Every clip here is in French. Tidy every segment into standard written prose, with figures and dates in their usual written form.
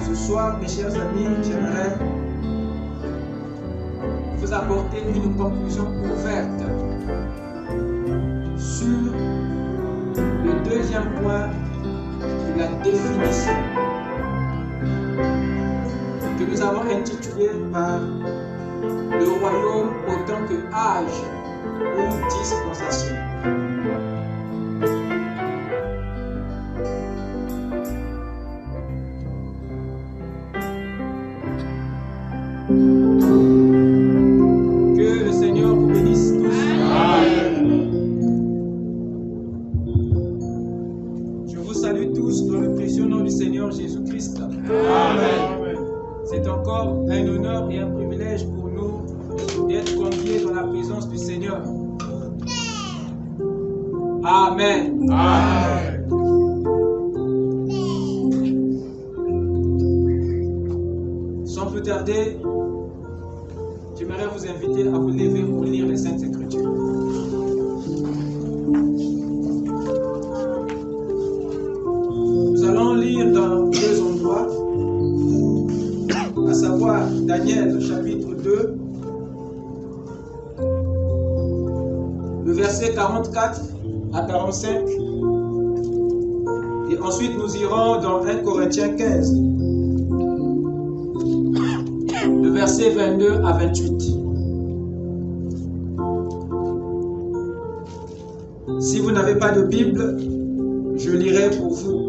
Ce soir, mes chers amis, j'aimerais vous apporter une conclusion ouverte sur le deuxième point de la définition que nous avons intitulé par le royaume autant que âge ou dispensation. Que le Seigneur vous bénisse tous. Amen. Je vous salue tous dans le précieux nom du Seigneur Jésus-Christ. Amen. C'est encore un honneur et un privilège pour nous d'être conviés dans la présence du Seigneur. Amen. Amen. Sans plus tarder, j'aimerais vous inviter à vous lever pour lire les Saintes Écritures. Nous allons lire dans deux endroits, à savoir Daniel chapitre 2, le verset 44 à 45, et ensuite nous irons dans 1 Corinthiens 15, le verset 22 à 28. Si vous n'avez pas de Bible, je lirai pour vous.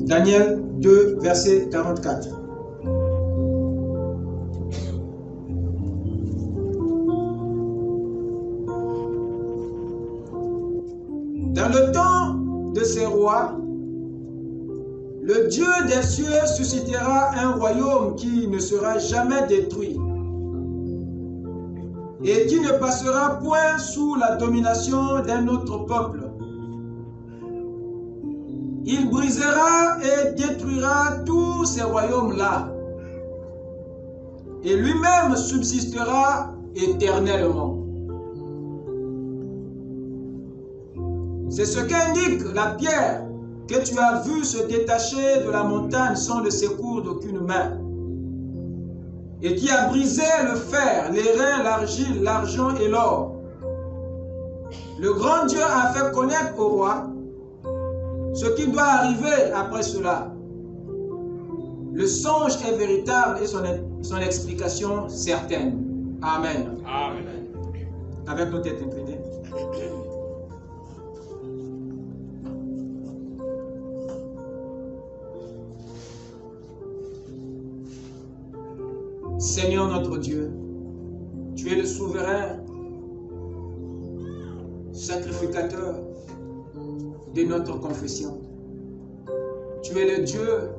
Daniel 2, verset 44. Dans le temps de ces rois, le Dieu des cieux suscitera un royaume qui ne sera jamais détruit et qui ne passera point sous la domination d'un autre peuple. Il brisera et détruira tous ces royaumes-là et lui-même subsistera éternellement. C'est ce qu'indique la pierre que tu as vue se détacher de la montagne sans le secours d'aucune main, et qui a brisé le fer, les reins, l'argile, l'argent et l'or. Le grand Dieu a fait connaître au roi ce qui doit arriver après cela. Le songe est véritable et son explication certaine. Amen. Amen. Avec nos têtes inclinées. Seigneur notre Dieu, tu es le souverain sacrificateur de notre confession. Tu es le Dieu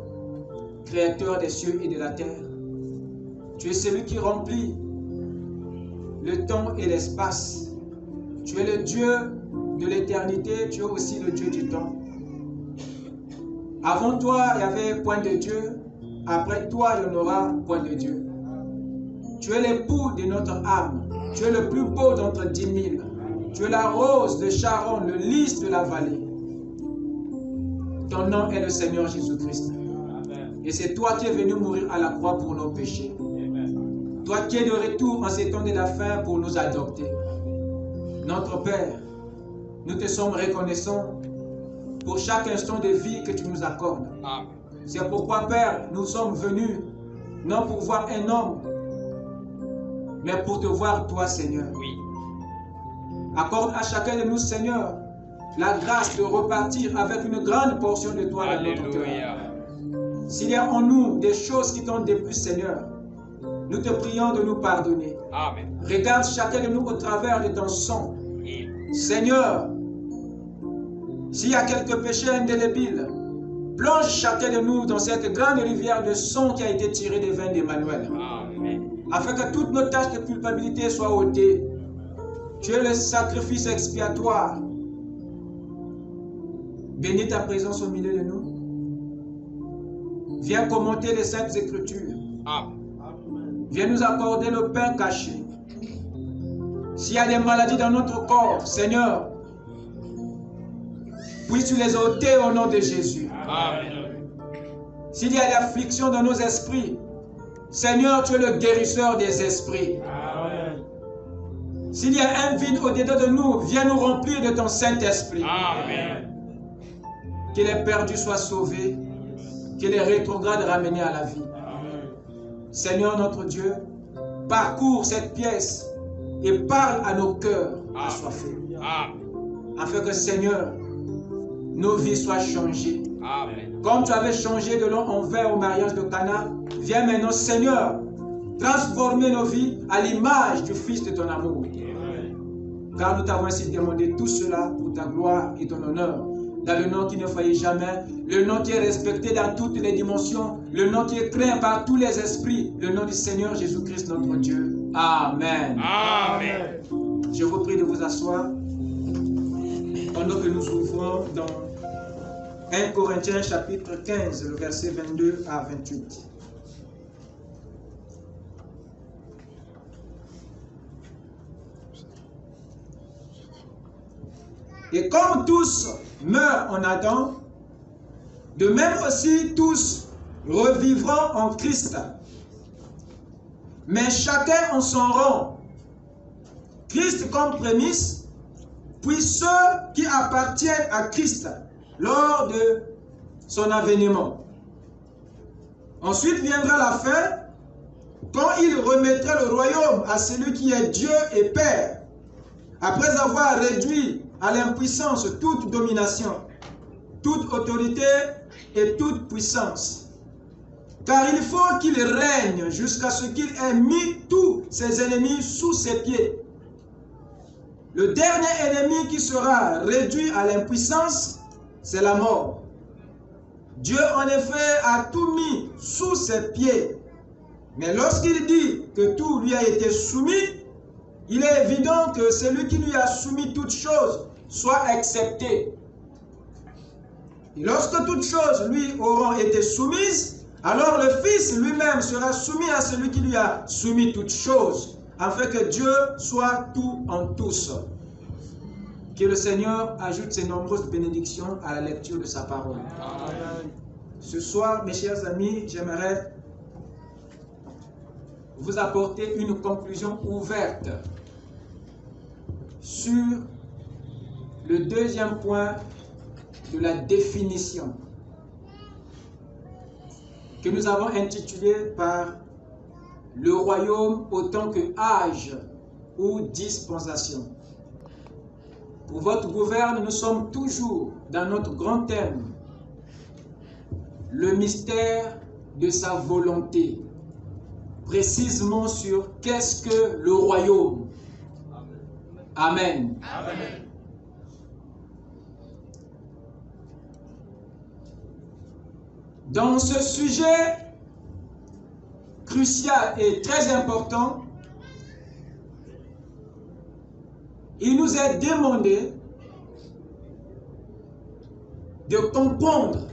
créateur des cieux et de la terre. Tu es celui qui remplit le temps et l'espace. Tu es le Dieu de l'éternité, tu es aussi le Dieu du temps. Avant toi, il n'y avait point de Dieu. Après toi, il n'y en aura point de Dieu. Tu es l'époux de notre âme. Tu es le plus beau d'entre 10 000. Tu es la rose de Sharon, le lys de la vallée. Ton nom est le Seigneur Jésus-Christ. Et c'est toi qui es venu mourir à la croix pour nos péchés. Toi qui es de retour en ces temps de la fin pour nous adopter. Notre Père, nous te sommes reconnaissants pour chaque instant de vie que tu nous accordes. C'est pourquoi, Père, nous sommes venus, non pour voir un homme, mais pour te voir toi, Seigneur. Oui. Accorde à chacun de nous, Seigneur, la grâce de repartir avec une grande portion de toi dans notre cœur. S'il y a en nous des choses qui t'ont déplu, Seigneur, nous te prions de nous pardonner. Amen. Regarde chacun de nous au travers de ton sang. Seigneur, s'il y a quelques péchés indélébiles, plonge chacun de nous dans cette grande rivière de sang qui a été tirée des veines d'Emmanuel. Afin que toutes nos tâches de culpabilité soient ôtées. Tu es le sacrifice expiatoire. bénis ta présence au milieu de nous. Viens commenter les Saintes Écritures. Viens nous accorder le pain caché. S'il y a des maladies dans notre corps, Seigneur, puisses-tu les ôter au nom de Jésus. S'il y a des afflictions dans nos esprits, Seigneur, tu es le guérisseur des esprits. S'il y a un vide au-dedans de nous, viens nous remplir de ton Saint-Esprit. Que les perdus soient sauvés, que les rétrogrades ramenés à la vie. Seigneur notre Dieu, parcours cette pièce et parle à nos cœurs assoiffés. Afin que, Seigneur, nos vies soient changées. Comme tu avais changé de l'eau en vin au mariage de Cana, viens maintenant, Seigneur, transformer nos vies à l'image du Fils de ton amour. Car nous t'avons ainsi demandé tout cela pour ta gloire et ton honneur. Dans le nom qui ne faillit jamais, le nom qui est respecté dans toutes les dimensions, le nom qui est craint par tous les esprits, le nom du Seigneur Jésus-Christ notre Dieu. Amen. Amen. Je vous prie de vous asseoir pendant que nous ouvrons dans 1 Corinthiens chapitre 15, le verset 22 à 28. Et comme tous meurent en Adam, de même aussi tous revivront en Christ. Mais chacun en son rang. Christ comme prémisse, puis ceux qui appartiennent à Christ lors de son avènement. Ensuite viendra la fin, quand il remettra le royaume à celui qui est Dieu et Père, après avoir réduit à l'impuissance toute domination, toute autorité et toute puissance. Car il faut qu'il règne jusqu'à ce qu'il ait mis tous ses ennemis sous ses pieds. Le dernier ennemi qui sera réduit à l'impuissance, c'est la mort. Dieu en effet a tout mis sous ses pieds. Mais lorsqu'il dit que tout lui a été soumis, il est évident que celui qui lui a soumis toutes choses soit accepté. Et lorsque toutes choses lui auront été soumises, alors le Fils lui-même sera soumis à celui qui lui a soumis toutes choses, afin que Dieu soit tout en tous. Que le Seigneur ajoute ses nombreuses bénédictions à la lecture de sa parole. Amen. Ce soir, mes chers amis, j'aimerais vous apporter une conclusion ouverte sur le deuxième point de la définition que nous avons intitulé par le royaume autant que âge ou dispensation. Pour votre gouverne, nous sommes toujours dans notre grand thème, le mystère de sa volonté, précisément sur qu'est-ce que le royaume. Amen. Amen. Dans ce sujet crucial et très important, il nous est demandé de comprendre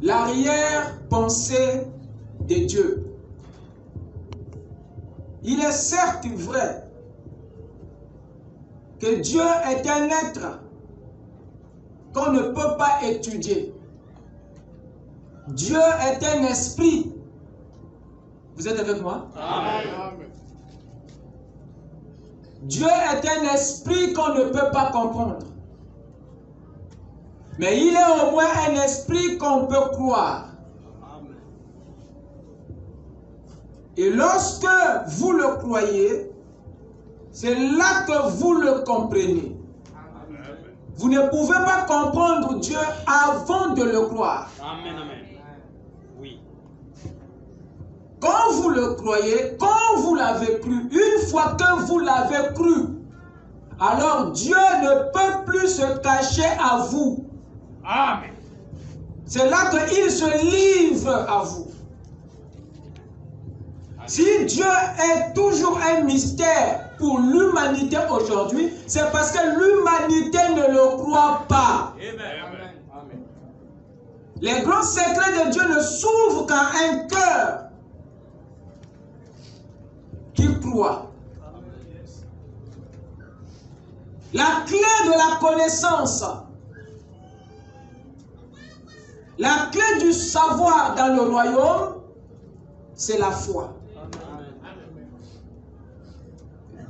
l'arrière-pensée de Dieu. Il est certes vrai que Dieu est un être qu'on ne peut pas étudier. Dieu est un esprit. Vous êtes avec moi? Amen. Dieu est un esprit qu'on ne peut pas comprendre. Mais il est au moins un esprit qu'on peut croire. Et lorsque vous le croyez, c'est là que vous le comprenez. Vous ne pouvez pas comprendre Dieu avant de le croire. Amen, amen. Oui. Quand vous le croyez, quand vous l'avez cru, une fois que vous l'avez cru, alors Dieu ne peut plus se cacher à vous. Amen. C'est là qu'il se livre à vous. Amen. Si Dieu est toujours un mystère pour l'humanité aujourd'hui, c'est parce que l'humanité ne le croit pas. Amen. Les grands secrets de Dieu ne s'ouvrent qu'à un cœur qui croit. La clé de la connaissance, la clé du savoir dans le royaume, c'est la foi.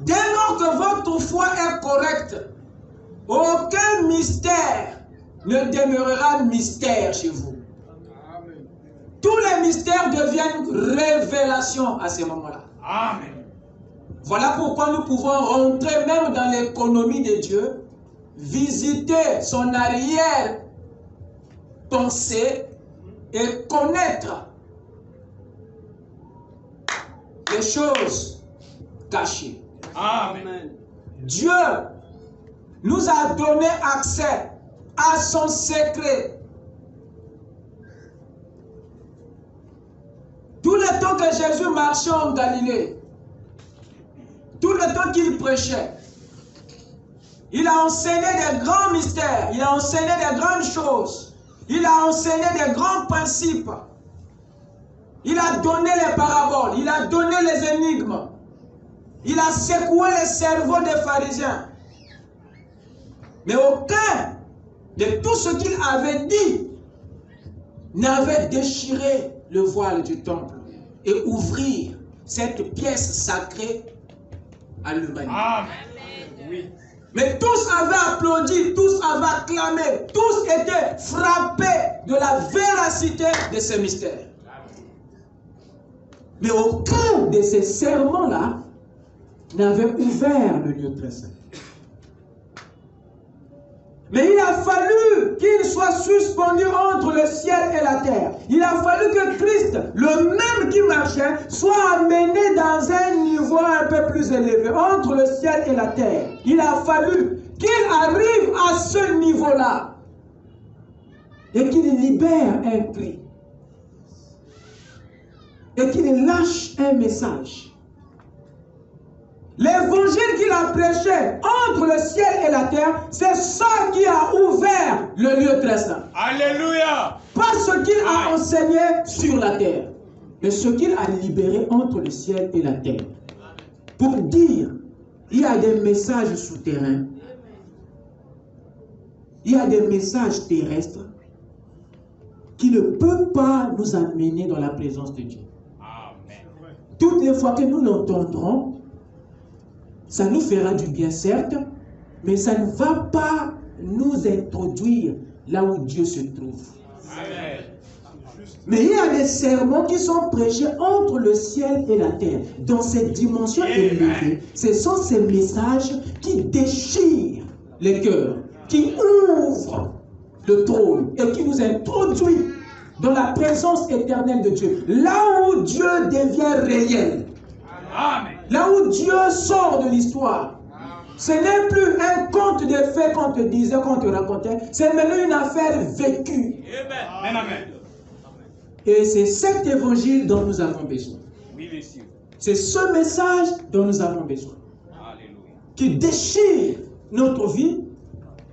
Dès lors que votre foi est correcte, aucun mystère ne demeurera mystère chez vous. Tous les mystères deviennent révélations à ce moment-là. Amen. Voilà pourquoi nous pouvons rentrer même dans l'économie de Dieu, visiter son arrière-pensée et connaître les choses cachées. Amen. Dieu nous a donné accès à son secret. Tout le temps que Jésus marchait en Galilée, tout le temps qu'il prêchait, il a enseigné des grands mystères, il a enseigné des grandes choses, il a enseigné des grands principes, il a donné les paraboles, il a donné les énigmes, il a secoué les cerveaux des pharisiens. Mais aucun de tout ce qu'il avait dit n'avait déchiré le voile du temple et ouvrir cette pièce sacrée à l'humanité. Oui. Mais tous avaient applaudi, tous avaient acclamé, tous étaient frappés de la véracité de ces mystères. Mais aucun de ces sermons-là n'avait ouvert le lieu très saint. Mais il a fallu qu'il soit suspendu entre le ciel et la terre. Il a fallu que Christ, le même qui marchait, soit amené dans un niveau un peu plus élevé, entre le ciel et la terre. Il a fallu qu'il arrive à ce niveau-là et qu'il libère un cri et qu'il lâche un message. L'évangile qu'il a prêché entre le ciel et la terre, c'est ça qui a ouvert le lieu très saint. Alléluia! Pas ce qu'il a enseigné sur la terre, mais ce qu'il a libéré entre le ciel et la terre. Pour dire, il y a des messages souterrains, il y a des messages terrestres qui ne peuvent pas nous amener dans la présence de Dieu. Amen. Toutes les fois que nous l'entendrons, ça nous fera du bien, certes, mais ça ne va pas nous introduire là où Dieu se trouve. Amen. Mais il y a des sermons qui sont prêchés entre le ciel et la terre. Dans cette dimension élevée, ce sont ces messages qui déchirent les cœurs, qui ouvrent le trône et qui nous introduisent dans la présence éternelle de Dieu. Là où Dieu devient réel. Amen. Là où Dieu sort de l'histoire. Ce n'est plus un conte de faits qu'on te disait, qu'on te racontait. C'est maintenant une affaire vécue. Amen. Amen. Et c'est cet évangile dont nous avons besoin. C'est ce message dont nous avons besoin. Alléluia. Qui déchire notre vie,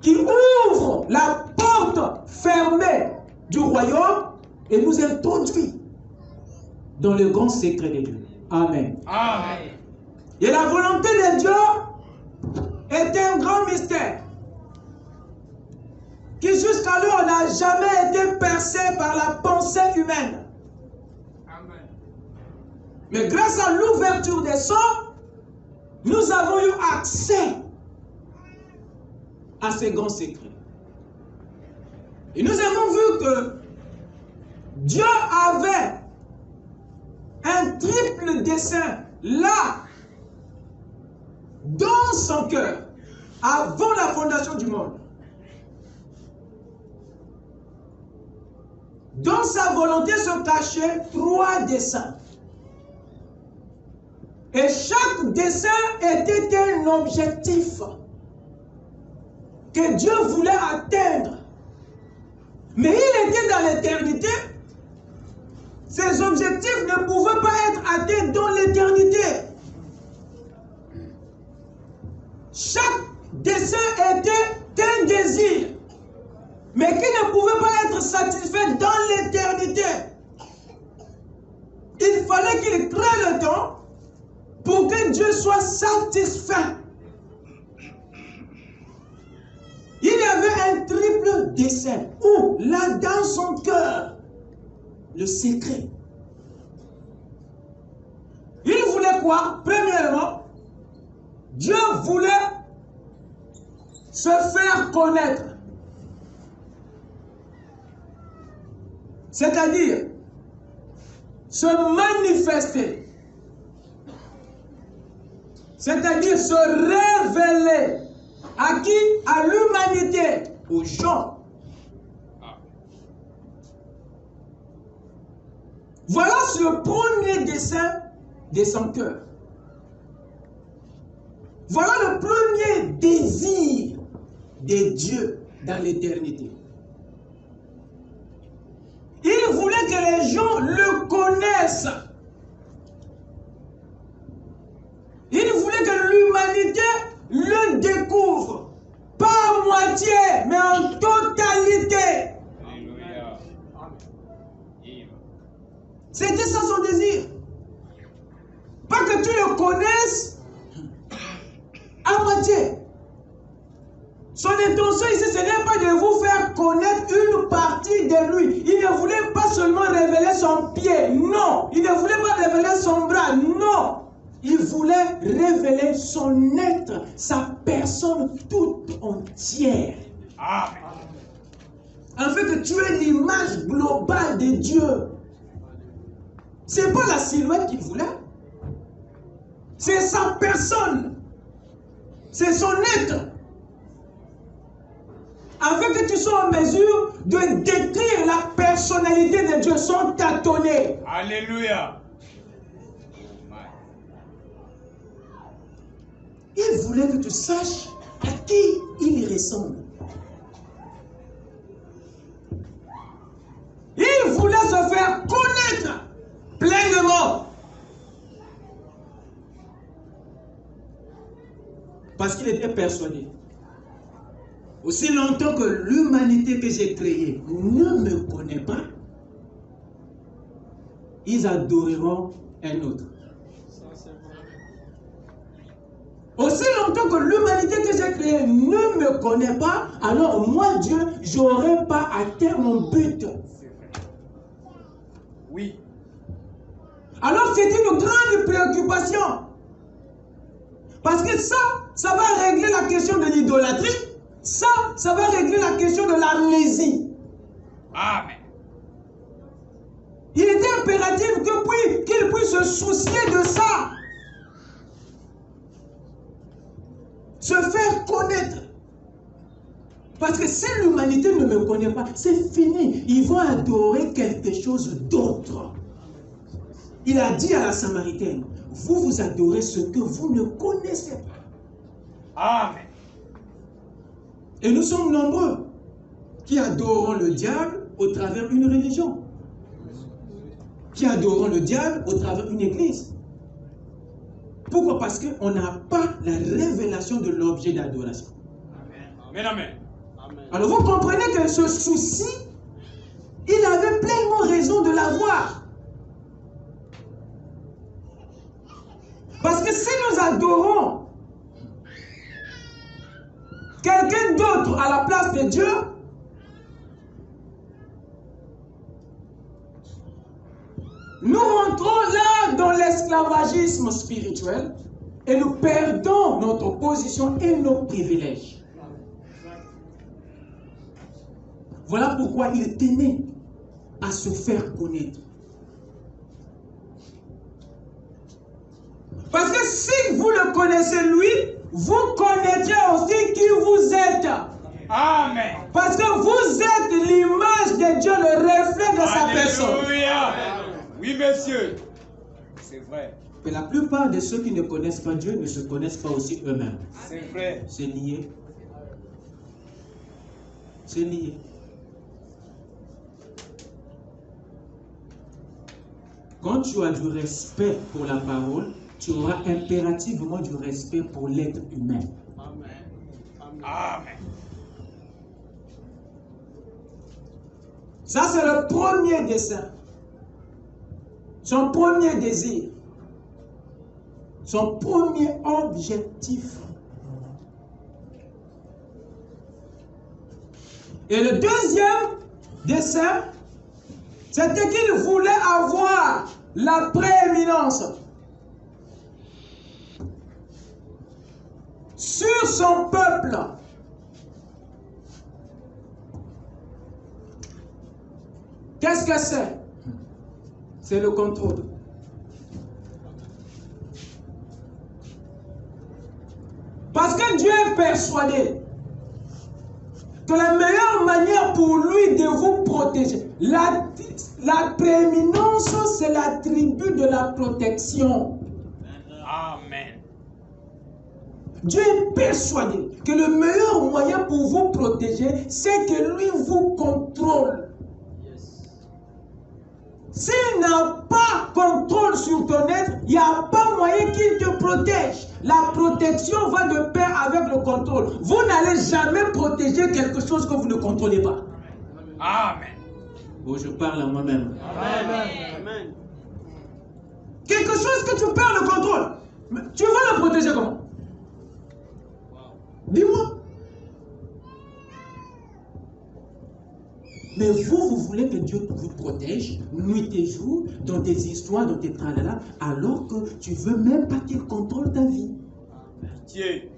qui ouvre la porte fermée du royaume et nous introduit dans le grand secret de Dieu. Amen. Amen. Et la volonté de Dieu est un grand mystère qui jusqu'alors n'a jamais été percé par la pensée humaine. Amen. Mais grâce à l'ouverture des sons, nous avons eu accès à ces grands secrets. Et nous avons vu que Dieu avait un triple dessein là, dans son cœur, avant la fondation du monde. Dans sa volonté se cachaient 3 desseins. Et chaque dessein était un objectif que Dieu voulait atteindre. Mais il était dans l'éternité. Ces objectifs ne pouvaient pas être atteints dans l'éternité. chaque dessein était un désir, mais qui ne pouvait pas être satisfait dans l'éternité. Il fallait qu'il crée le temps pour que Dieu soit satisfait. Il y avait un triple dessein, où là dans son cœur, le secret. Il voulait quoi? Premièrement, Dieu voulait se faire connaître. C'est-à-dire, se manifester. C'est-à-dire se révéler. À qui? À l'humanité, aux gens. Voilà le premier dessein de son cœur. Voilà le premier désir de Dieu dans l'éternité. Il voulait que les gens le connaissent. Il voulait que l'humanité le découvre. Pas à moitié, mais en totalité. Alléluia. C'était ça son désir. Pas que tu le connaisses à moitié. Son intention ici, ce n'est pas de vous faire connaître une partie de lui. Il ne voulait pas seulement révéler son pied. Non. Il ne voulait pas révéler son bras. Non. Il voulait révéler son être, sa personne toute entière. Amen. Afin que tu aies l'image globale de Dieu. Ce n'est pas la silhouette qu'il voulait. C'est sa personne. C'est son être. Afin que tu sois en mesure de décrire la personnalité de Dieu sans tâtonner. Alléluia. Il voulait que tu saches à qui il ressemble. Il voulait se faire connaître pleinement. Parce qu'il était persuadé. Aussi longtemps que l'humanité que j'ai créée ne me connaît pas, ils adoreront un autre. Aussi longtemps que l'humanité que j'ai créée ne me connaît pas, alors moi, Dieu, je n'aurai pas atteint mon but. Oui. Alors c'est une grande préoccupation. Parce que ça va régler la question de l'idolâtrie. Ça va régler la question de l'amnésie. Amen. Il était impératif qu'il puisse se soucier de ça. Se faire connaître. Parce que si l'humanité ne me connaît pas, c'est fini. Ils vont adorer quelque chose d'autre. Il a dit à la Samaritaine, vous adorez ce que vous ne connaissez pas. Amen. Et nous sommes nombreux qui adorons le diable au travers d'une religion. Qui adorons le diable au travers d'une église. Pourquoi? Parce qu'on n'a pas la révélation de l'objet d'adoration. Amen. Amen. Alors vous comprenez que ce souci, il avait pleinement raison de l'avoir. Parce que si nous adorons quelqu'un d'autre à la place de Dieu, nous rentrons là dans l'esclavagisme spirituel et nous perdons notre position et nos privilèges. Voilà pourquoi il tenait à se faire connaître. Parce que si vous le connaissez lui, vous connaîtrez aussi qui vous êtes. Amen. Parce que vous êtes l'image de Dieu, le reflet de sa personne. Alléluia. Oui, monsieur. C'est vrai. Mais la plupart de ceux qui ne connaissent pas Dieu ne se connaissent pas aussi eux-mêmes. C'est vrai. C'est lié. C'est lié. Quand tu as du respect pour la parole, tu auras impérativement du respect pour l'être humain. Amen. Amen. Ça, c'est le premier dessein. Son premier désir. Son premier objectif. Et le deuxième dessein, c'était qu'il voulait avoir la prééminence sur son peuple. Qu'est-ce que c'est? C'est le contrôle. Parce que Dieu est persuadé que la meilleure manière pour lui de vous protéger, la prééminence, c'est l'attribut de la protection. Amen. Dieu est persuadé que le meilleur moyen pour vous protéger, c'est que lui vous contrôle. S'il n'a pas contrôle sur ton être, il n'y a pas moyen qu'il te protège. La protection va de pair avec le contrôle. Vous n'allez jamais protéger quelque chose que vous ne contrôlez pas. Amen. Oh, je parle à moi-même. Amen. Quelque chose que tu perds le contrôle, tu vas le protéger comment? Dis-moi. Mais vous voulez que Dieu vous protège, nuit et jour, dans tes histoires, dans tes tralala, alors que tu ne veux même pas qu'il contrôle ta vie. Pitié.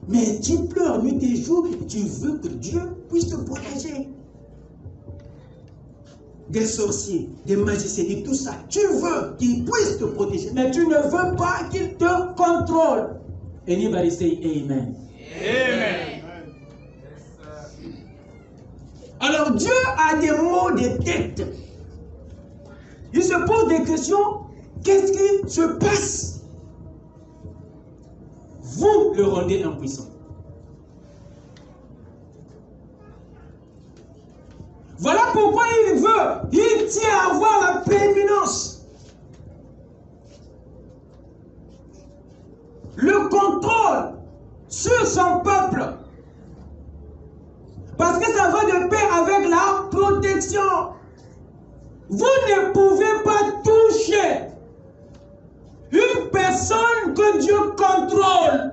Mais tu pleures nuit et jour, tu veux que Dieu puisse te protéger. Des sorciers, des magiciens et tout ça, tu veux qu'il puisse te protéger, mais tu ne veux pas qu'il te contrôle. Anybody say amen? Amen. Alors Dieu a des mots de tête. Il se pose des questions. Qu'est-ce qui se passe? Vous le rendez impuissant. Voilà pourquoi il tient à avoir la prééminence. Le contrôle sur son peuple. Parce que ça va de pair avec la protection. Vous ne pouvez pas toucher une personne que Dieu contrôle.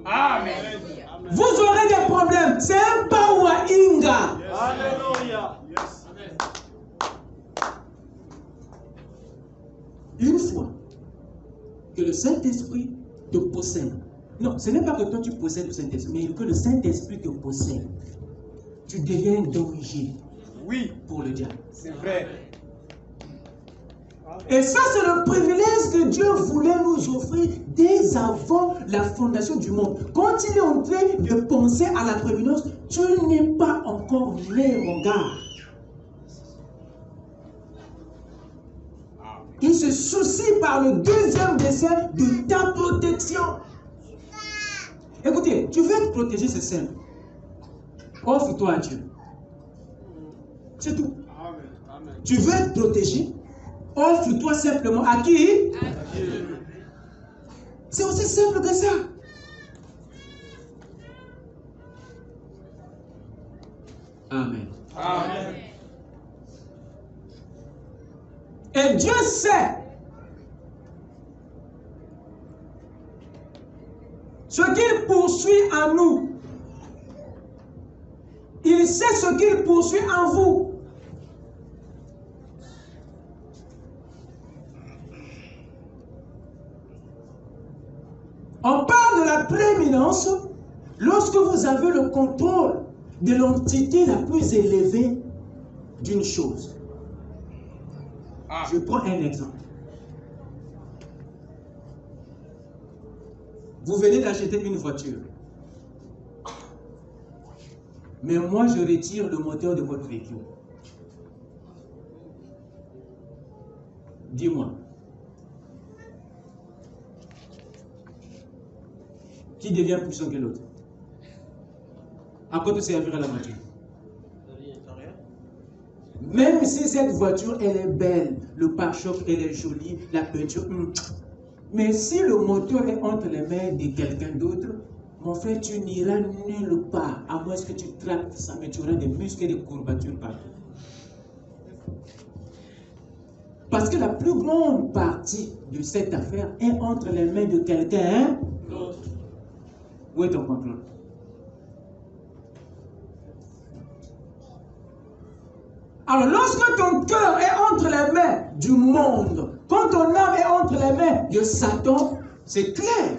Amen. Vous aurez des problèmes. C'est un Pawa Inga. Alléluia. Une fois que le Saint-Esprit te possède. Non, ce n'est pas que toi tu possèdes le Saint-Esprit, mais que le Saint-Esprit te possède. Tu deviens un danger. Oui, pour le diable. c'est vrai. Et ça, c'est le privilège que Dieu voulait nous offrir dès avant la fondation du monde. Quand il est en train de penser à la prééminence, tu n'es pas encore né, mon gars. Il se soucie par le deuxième dessein de ta protection. Écoutez, tu veux être protégé, c'est simple. Offre-toi à Dieu. C'est tout. Amen. Tu veux être protégé, offre-toi simplement à qui? À Dieu. C'est aussi simple que ça. Amen. Amen. Et Dieu sait ce qu'il poursuit en nous. Il sait ce qu'il poursuit en vous. On parle de la prééminence lorsque vous avez le contrôle de l'entité la plus élevée d'une chose. Je prends un exemple. Vous venez d'acheter une voiture. Mais moi, je retire le moteur de votre véhicule. Dis-moi. Qui devient plus puissant que l'autre? À quoi te servira la voiture? Même si cette voiture, elle est belle, le pare-choc, elle est jolie, la peinture... Mais si le moteur est entre les mains de quelqu'un d'autre, mon frère, tu n'iras nulle part, à moins que tu tractes ça, mais tu auras des muscles et des courbatures partout. Parce que la plus grande partie de cette affaire est entre les mains de quelqu'un. Où est ton contrôle? Alors, lorsque ton cœur est entre les mains du monde, quand ton âme est entre les mains de Satan, c'est clair.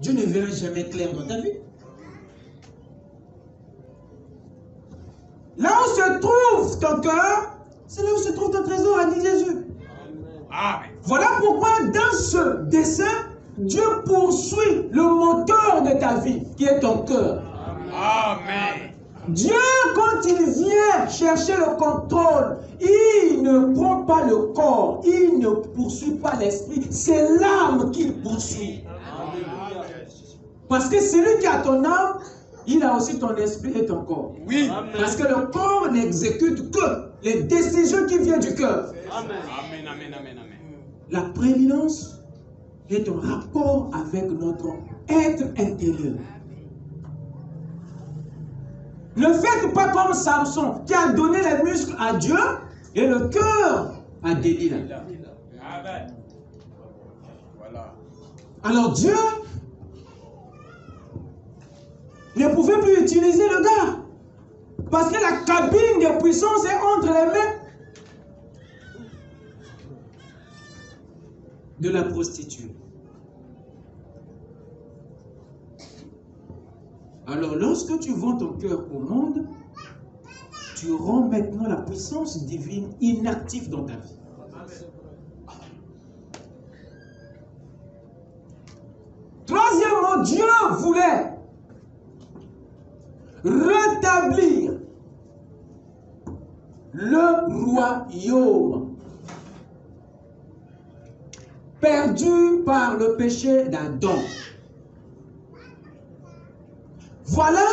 Dieu ne verra jamais clair dans ta vie. Là où se trouve ton cœur, c'est là où se trouve ton trésor, a dit Jésus. Amen. Voilà pourquoi dans ce dessin, Dieu poursuit le moteur de ta vie, qui est ton cœur. Amen. Dieu, quand il vient chercher le contrôle, il ne prend pas le corps, il ne poursuit pas l'esprit, c'est l'âme qu'il poursuit. Parce que celui qui a ton âme, il a aussi ton esprit et ton corps. Oui. Parce que le corps n'exécute que les décisions qui viennent du cœur. Amen. Amen, amen, amen, amen. La prééminence est en rapport avec notre être intérieur. Ne faites pas comme Samson qui a donné les muscles à Dieu et le cœur à Delilah. Amen. Voilà. Alors Dieu ne pouvait plus utiliser le gars. Parce que la cabine de puissance est entre les mains de la prostituée. Alors, lorsque tu vends ton cœur au monde, tu rends maintenant la puissance divine inactive dans ta vie. Troisièmement, Dieu voulait rétablir le royaume perdu par le péché d'Adam. Voilà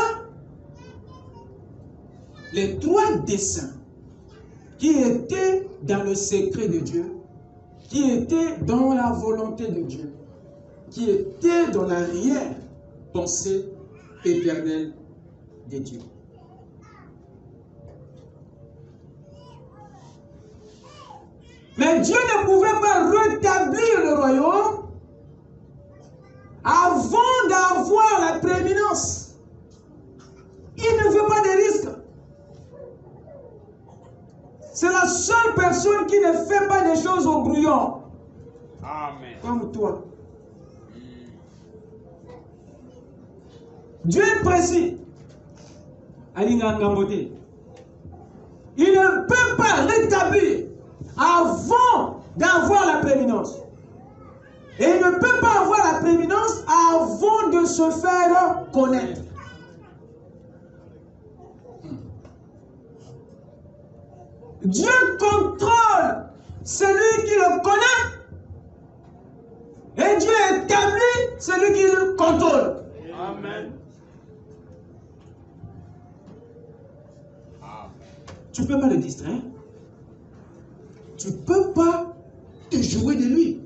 les trois desseins qui étaient dans le secret de Dieu, qui étaient dans la volonté de Dieu, qui étaient dans l'arrière-pensée éternelle de Dieu. Mais Dieu ne pouvait pas rétablir le royaume avant d'avoir la prééminence. Il ne veut pas de risques. C'est la seule personne qui ne fait pas des choses au brouillon. Amen. Comme toi. Dieu est précis. Il ne peut pas rétablir avant d'avoir la prééminence. Et il ne peut pas avoir la prééminence avant de se faire connaître. Dieu contrôle celui qui le connaît. Et Dieu établit celui qui le contrôle. Amen. Tu ne peux pas le distraire. Tu ne peux pas te jouer de lui.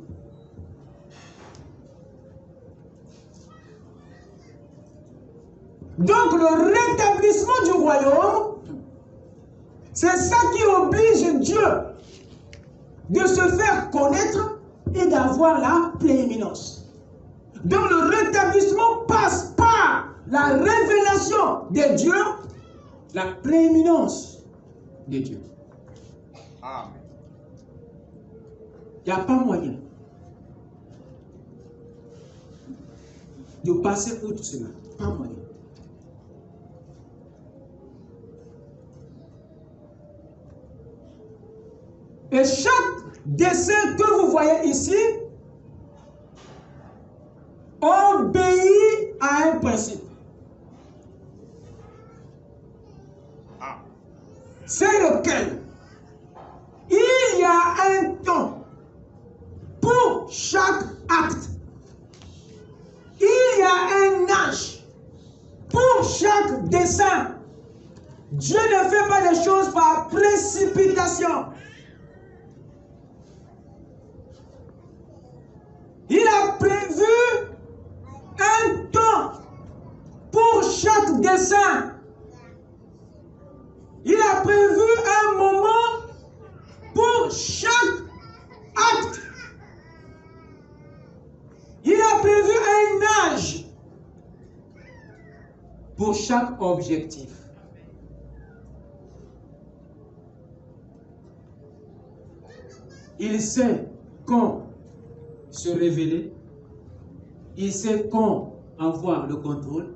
Donc le rétablissement du royaume, c'est ça qui oblige Dieu de se faire connaître et d'avoir la prééminence. Donc le rétablissement passe par la révélation de Dieu, la prééminence de Dieu. Amen. Il n'y a pas moyen de passer outre cela. Pas moyen. Et chaque dessin que vous voyez ici obéit à un principe. C'est lequel? Il y a un temps pour chaque acte. Il y a un âge pour chaque dessin. Dieu ne fait pas des choses par précipitation. Il a prévu un temps dessein. Il a prévu un moment pour chaque acte. Il a prévu un âge pour chaque objectif. Il sait quand se révéler. Il sait quand avoir le contrôle.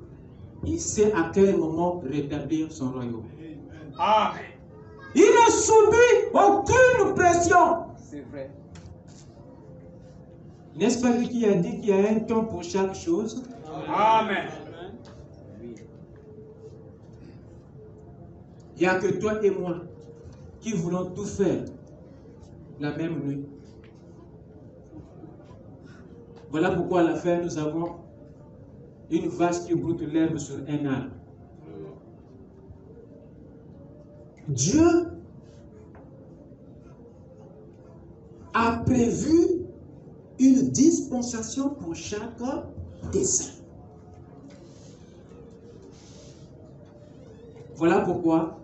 Il sait à quel moment rétablir son royaume. Amen. Il ne subit aucune pression. C'est vrai. N'est-ce pas lui qui a dit qu'il y a un temps pour chaque chose? Amen. Il n'y a que toi et moi qui voulons tout faire la même nuit. Voilà pourquoi à la fin nous avons une vache qui broute l'herbe sur un arbre. Dieu a prévu une dispensation pour chaque dessein. Voilà pourquoi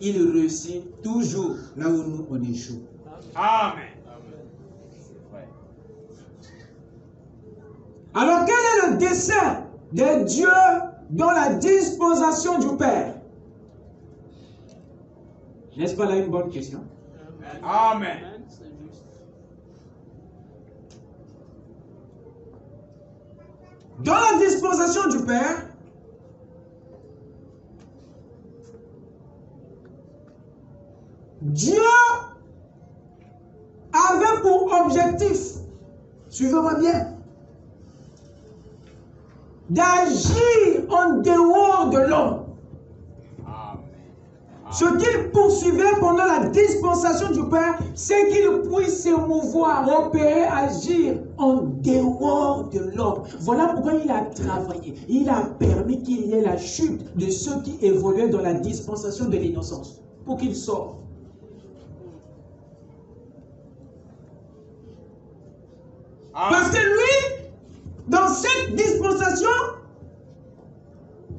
il réussit toujours là où nous on échoue. Amen. Alors quel est le dessein de Dieu dans la disposition du Père? N'est-ce pas là une bonne question? Amen. Dans la disposition du Père, Dieu avait pour objectif, suivez-moi bien, d'agir en dehors de l'homme. Ce qu'il poursuivait pendant la dispensation du Père, c'est qu'il puisse se mouvoir, opérer, agir en dehors de l'homme. Voilà pourquoi il a travaillé. Il a permis qu'il y ait la chute de ceux qui évoluaient dans la dispensation de l'innocence, pour qu'ils sortent. Parce que lui, dans cette dispensation,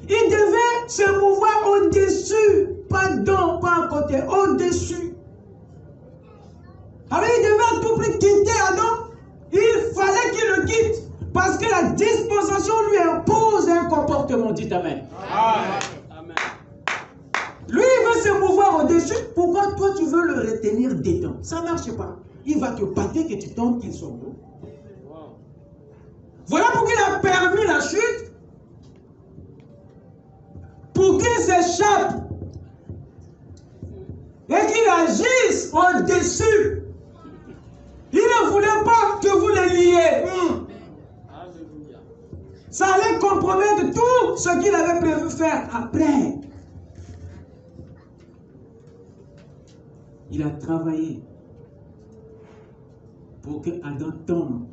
il devait se mouvoir au-dessus, pas dans, pas à côté, au-dessus. Alors il devait à tout prix quitter Adam. Il fallait qu'il le quitte. Parce que la dispensation lui impose un comportement. Dites Amen. Amen. Lui, il veut se mouvoir au-dessus. Pourquoi toi, tu veux le retenir dedans? Ça ne marche pas. Il va te battre que tu tombes, qu'il soit beau. Voilà pourquoi il a permis la chute. Pour qu'il s'échappe. Et qu'il agisse au-dessus. Il ne voulait pas que vous le liez. Ça allait compromettre tout ce qu'il avait prévu faire après. Il a travaillé pour que Adam tombe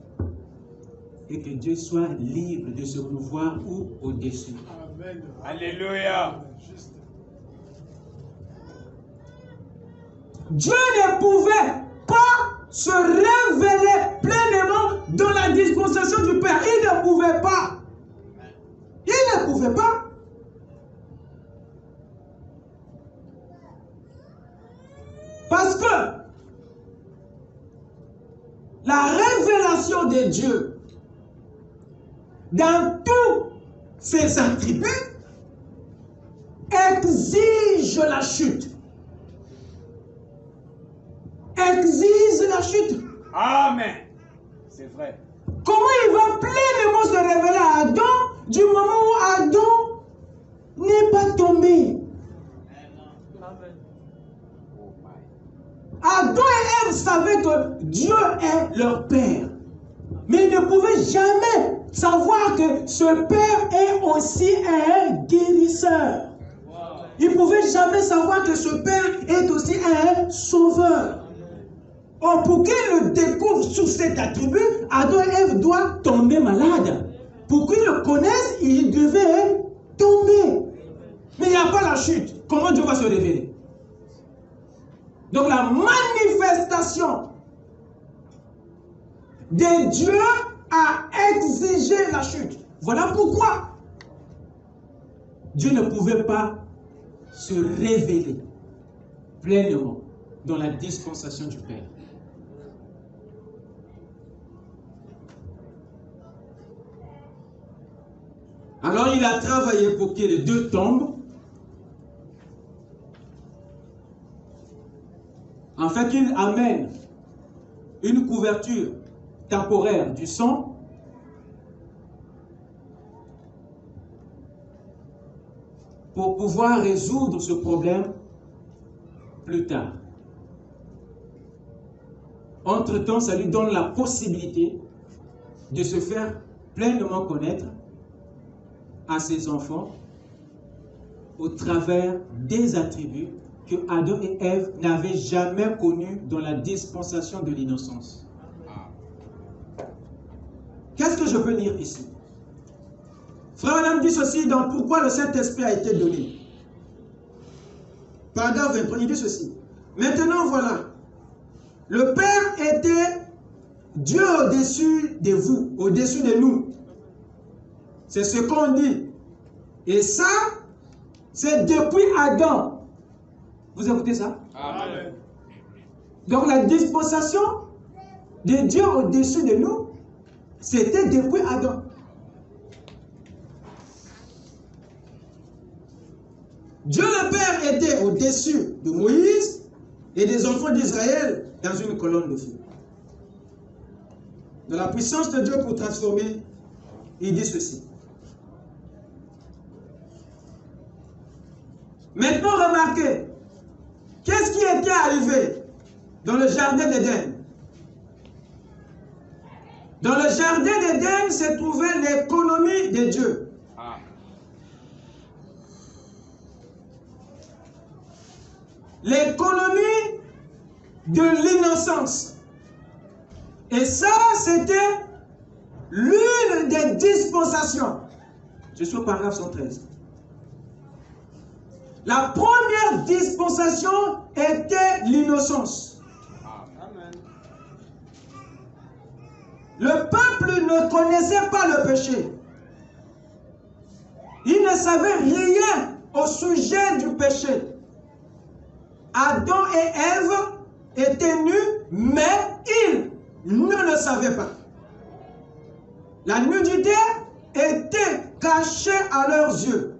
et que Dieu soit libre de se mouvoir ou au-dessus. Alléluia. Dieu ne pouvait pas se révéler pleinement dans la dispensation du Père. Il ne pouvait pas. Il ne pouvait pas. Parce que la révélation de Dieu dans tous ses attributs exige la chute. Exige la chute. Amen. C'est vrai. Comment il va pleinement se révéler à Adam du moment où Adam n'est pas tombé? Adam et Ève savaient que Dieu est leur Père. Mais ils ne pouvaient jamais savoir que ce Père est aussi un guérisseur. Ils ne pouvaient jamais savoir que ce Père est aussi un sauveur. Or, pour qu'ils le découvrent sous cet attribut, Adam et Ève doivent tomber malades. Pour qu'ils le connaissent, ils devaient tomber. Mais il n'y a pas la chute. Comment Dieu va se révéler? Donc la manifestation de Dieu a exigé la chute. Voilà pourquoi Dieu ne pouvait pas se révéler pleinement dans la dispensation du Père. Alors il a travaillé pour que les deux tombent. En fait, il amène une couverture temporaire du sang pour pouvoir résoudre ce problème plus tard. Entre-temps, ça lui donne la possibilité de se faire pleinement connaître à ses enfants au travers des attributs que Adam et Ève n'avaient jamais connus dans la dispensation de l'innocence. Qu'est-ce que je peux lire ici? Frère Adam dit ceci dans Pourquoi le Saint-Esprit a été donné. Paragraphe 23, il dit ceci. Maintenant voilà, le Père était Dieu au-dessus de vous, au-dessus de nous. C'est ce qu'on dit. Et ça, c'est depuis Adam. Vous écoutez ça? Amen. Donc la dispensation de Dieu au-dessus de nous, c'était depuis Adam. Dieu le Père était au-dessus de Moïse et des enfants d'Israël dans une colonne de feu. De la puissance de Dieu pour transformer, il dit ceci. Maintenant, remarquez, qu'est-ce qui était arrivé dans le jardin d'Éden? Dans le jardin d'Éden se trouvait l'économie de Dieu. L'économie de l'innocence. Et ça, c'était l'une des dispensations. Je suis au paragraphe 113. La première dispensation était l'innocence. Le peuple ne connaissait pas le péché. Il ne savait rien au sujet du péché. Adam et Ève étaient nus, mais ils ne le savaient pas. La nudité était cachée à leurs yeux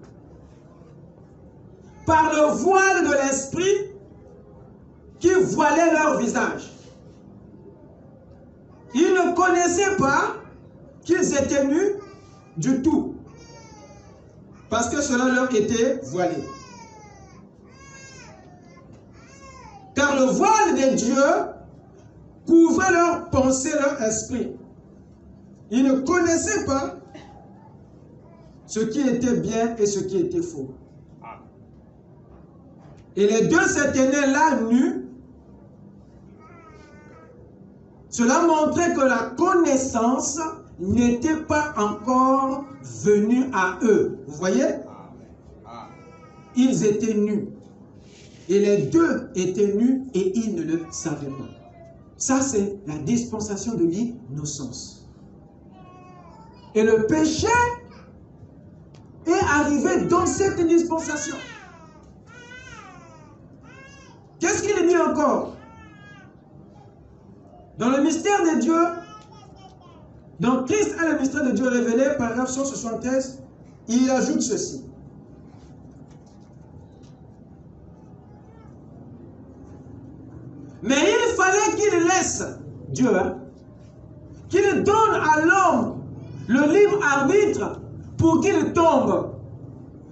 par le voile de l'esprit qui voilait leur visage. Ils ne connaissaient pas qu'ils étaient nus du tout, parce que cela leur était voilé. Car le voile de Dieu couvrait leurs pensées, leur esprit. Ils ne connaissaient pas ce qui était bien et ce qui était faux. Et les deux se tenaient là nus. Cela montrait que la connaissance n'était pas encore venue à eux. Vous voyez? Ils étaient nus. Et les deux étaient nus et ils ne le savaient pas. Ça, c'est la dispensation de l'innocence. Et le péché est arrivé dans cette dispensation. Qu'est-ce qu'il dit encore? Dans le mystère de Dieu, dans Christ est le mystère de Dieu révélé, paragraphe 173, il ajoute ceci. Mais il fallait qu'il laisse, Dieu, qu'il donne à l'homme le libre arbitre pour qu'il tombe.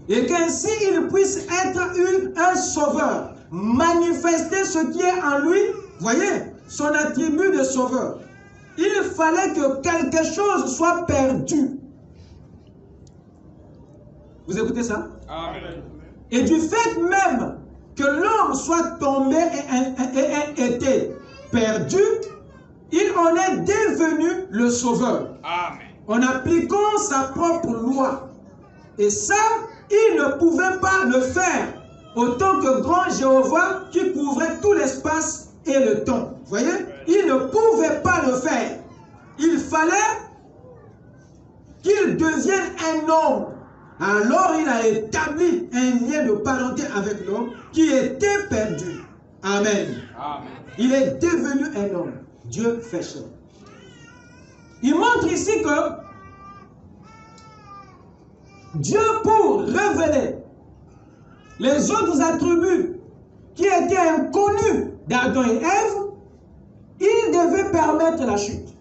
Et qu'ainsi il puisse être un sauveur. Manifester ce qui est en lui, voyez, son attribut de sauveur. Il fallait que quelque chose soit perdu. Vous écoutez ça? Amen. Et du fait même que l'homme soit tombé et été perdu, il en est devenu le sauveur. Amen. En appliquant sa propre loi. Et ça, il ne pouvait pas le faire autant que grand Jéhovah qui couvrait tout l'espace et le temps. Vous voyez? Il ne pouvait pas le faire. Il fallait qu'il devienne un homme Alors il a établi un lien de parenté avec l'homme qui était perdu. Amen. Amen. Il est devenu un homme. Dieu fait chair. Il montre ici que Dieu, pour révéler les autres attributs qui étaient inconnus d'Adam et Ève, il devait permettre la chute.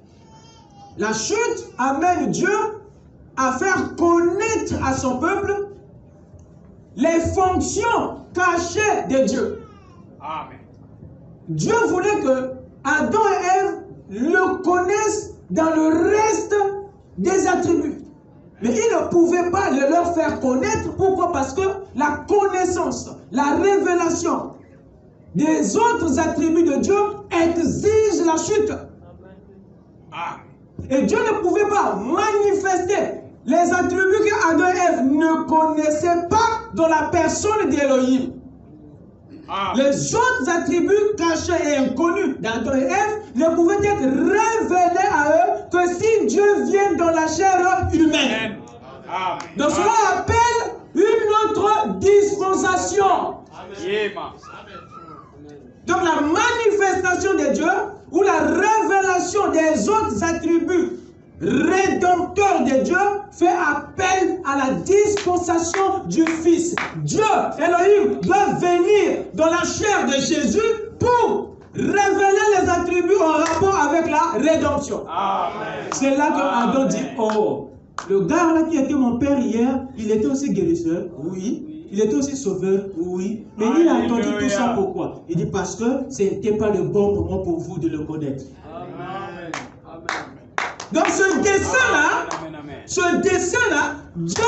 La chute amène Dieu à faire connaître à son peuple les fonctions cachées de Dieu. Amen. Dieu voulait que Adam et Ève le connaissent dans le reste des attributs. Mais il ne pouvait pas le leur faire connaître. Pourquoi? Parce que la connaissance, la révélation des autres attributs de Dieu exige la chute. Amen. Et Dieu ne pouvait pas manifester les attributs que Adam et Ève ne connaissaient pas dans la personne d'Élohim. Les autres attributs cachés et inconnus d'Adam et Ève ne pouvaient être révélés à eux que si Dieu vient dans la chair humaine. Amen. Donc cela appelle une autre dispensation. Amen. Donc la manifestation de Dieu ou la révélation des autres attributs rédempteurs de Dieu fait appel à la dispensation du Fils. Dieu, Elohim, doit venir dans la chair de Jésus pour révéler les attributs en rapport avec la rédemption. C'est là que Adam dit, oh, le gars là qui était mon père hier, il était aussi guérisseur, oui. Il était aussi sauveur, oui. Mais il a attendu tout ça pourquoi? Il dit parce que ce n'était pas le bon moment pour vous de le connaître. Amen. Donc ce dessin-là, Dieu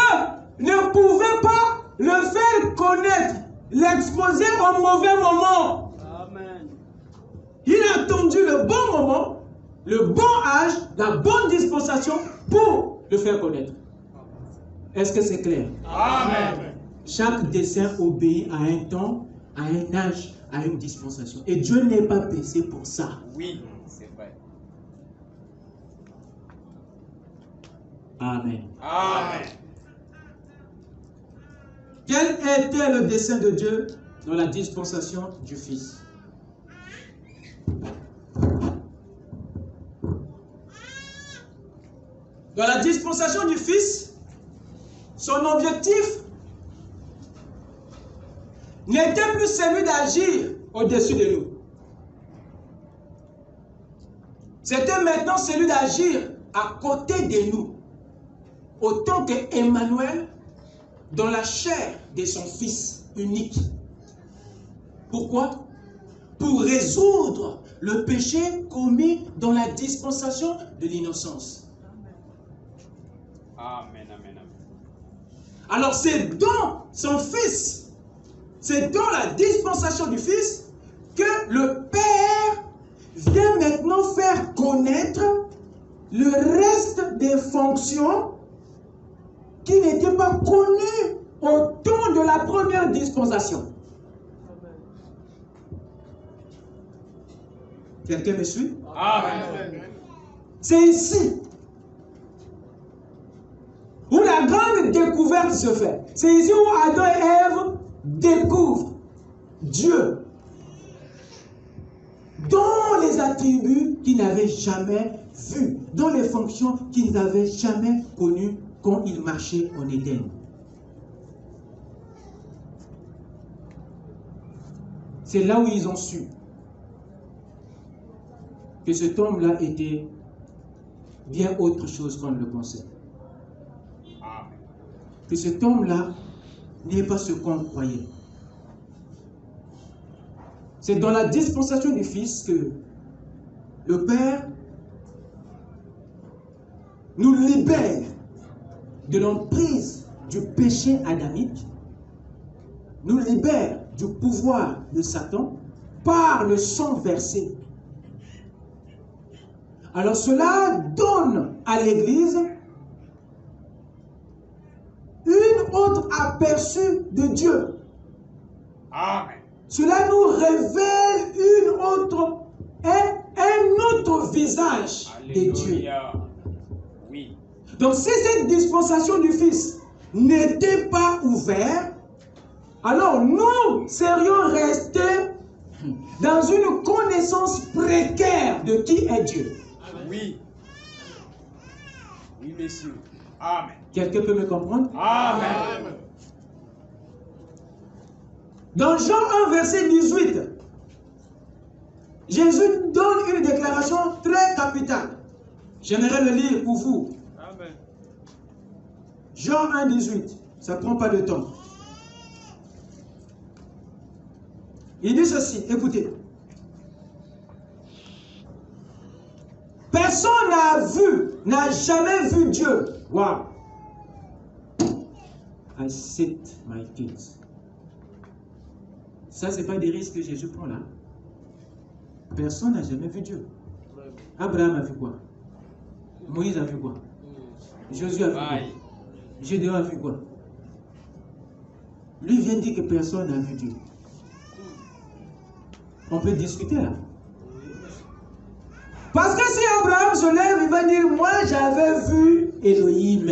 ne pouvait pas le faire connaître, l'exposer au mauvais moment. Amen. Il a attendu le bon moment, le bon âge, la bonne dispensation pour le faire connaître. Est-ce que c'est clair? Amen. Chaque dessein obéit à un temps, à un âge, à une dispensation. Et Dieu n'est pas pressé pour ça. Oui, c'est vrai. Amen. Amen. Quel était le dessein de Dieu dans la dispensation du Fils? Dans la dispensation du Fils, son objectif n'était plus celui d'agir au-dessus de nous. C'était maintenant celui d'agir à côté de nous, autant que Emmanuel dans la chair de son Fils unique. Pourquoi? Pour résoudre le péché commis dans la dispensation de l'innocence. Amen, amen, amen. Alors c'est dans son Fils, c'est dans la dispensation du Fils que le Père vient maintenant faire connaître le reste des fonctions qui n'étaient pas connues au temps de la première dispensation. Quelqu'un me suit? Amen. C'est ici où la grande découverte se fait. C'est ici où Adam et Ève découvrent Dieu dans les attributs qu'ils n'avaient jamais vus, dans les fonctions qu'ils n'avaient jamais connues quand ils marchaient en Éden. C'est là où ils ont su que cet homme-là était bien autre chose qu'on ne le pensait. Que cet homme-là n'est pas ce qu'on croyait. C'est dans la dispensation du Fils que le Père nous libère de l'emprise du péché adamique, nous libère du pouvoir de Satan par le sang versé. Alors cela donne à l'Église une autre aperçu de Dieu. Amen. Cela nous révèle un autre visage de Dieu. Oui. Donc si cette dispensation du Fils n'était pas ouvert, alors nous serions restés dans une connaissance précaire de qui est Dieu. Oui. Oui, messieurs. Amen. Quelqu'un peut me comprendre? Amen. Dans Jean 1, verset 18, Jésus donne une déclaration très capitale. J'aimerais le lire pour vous. Amen. Jean 1, 18. Ça ne prend pas de temps. Il dit ceci, écoutez. Personne n'a jamais vu Dieu. Wow. I sit my kids. Ça, ce n'est pas des risques que Jésus prend là. Personne n'a jamais vu Dieu. Abraham a vu quoi? Moïse a vu quoi? Jésus a vu quoi? Gédéon a vu quoi? Lui vient dire que personne n'a vu Dieu. On peut discuter là. Parce que si Abraham se lève, il va dire, moi j'avais vu Elohim.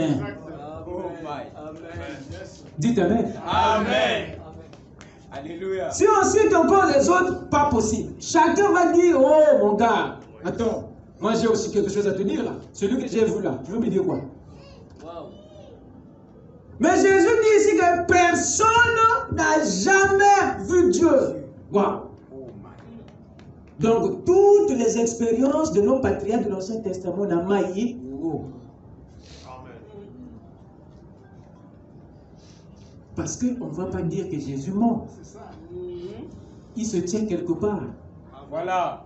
Dites Amen. Amen. Alléluia. Si on cite encore les autres, pas possible. Chacun va dire, oh mon gars, attends, moi j'ai aussi quelque chose à te dire là. Celui que j'ai vu là, tu veux me dire quoi? Mais Jésus dit ici que personne n'a jamais vu Dieu. Wow. Donc toutes les expériences de nos patriarches de l'Ancien Testament n'ont maillé. Parce qu'on ne va pas dire que Jésus ment. Il se tient quelque part. Voilà.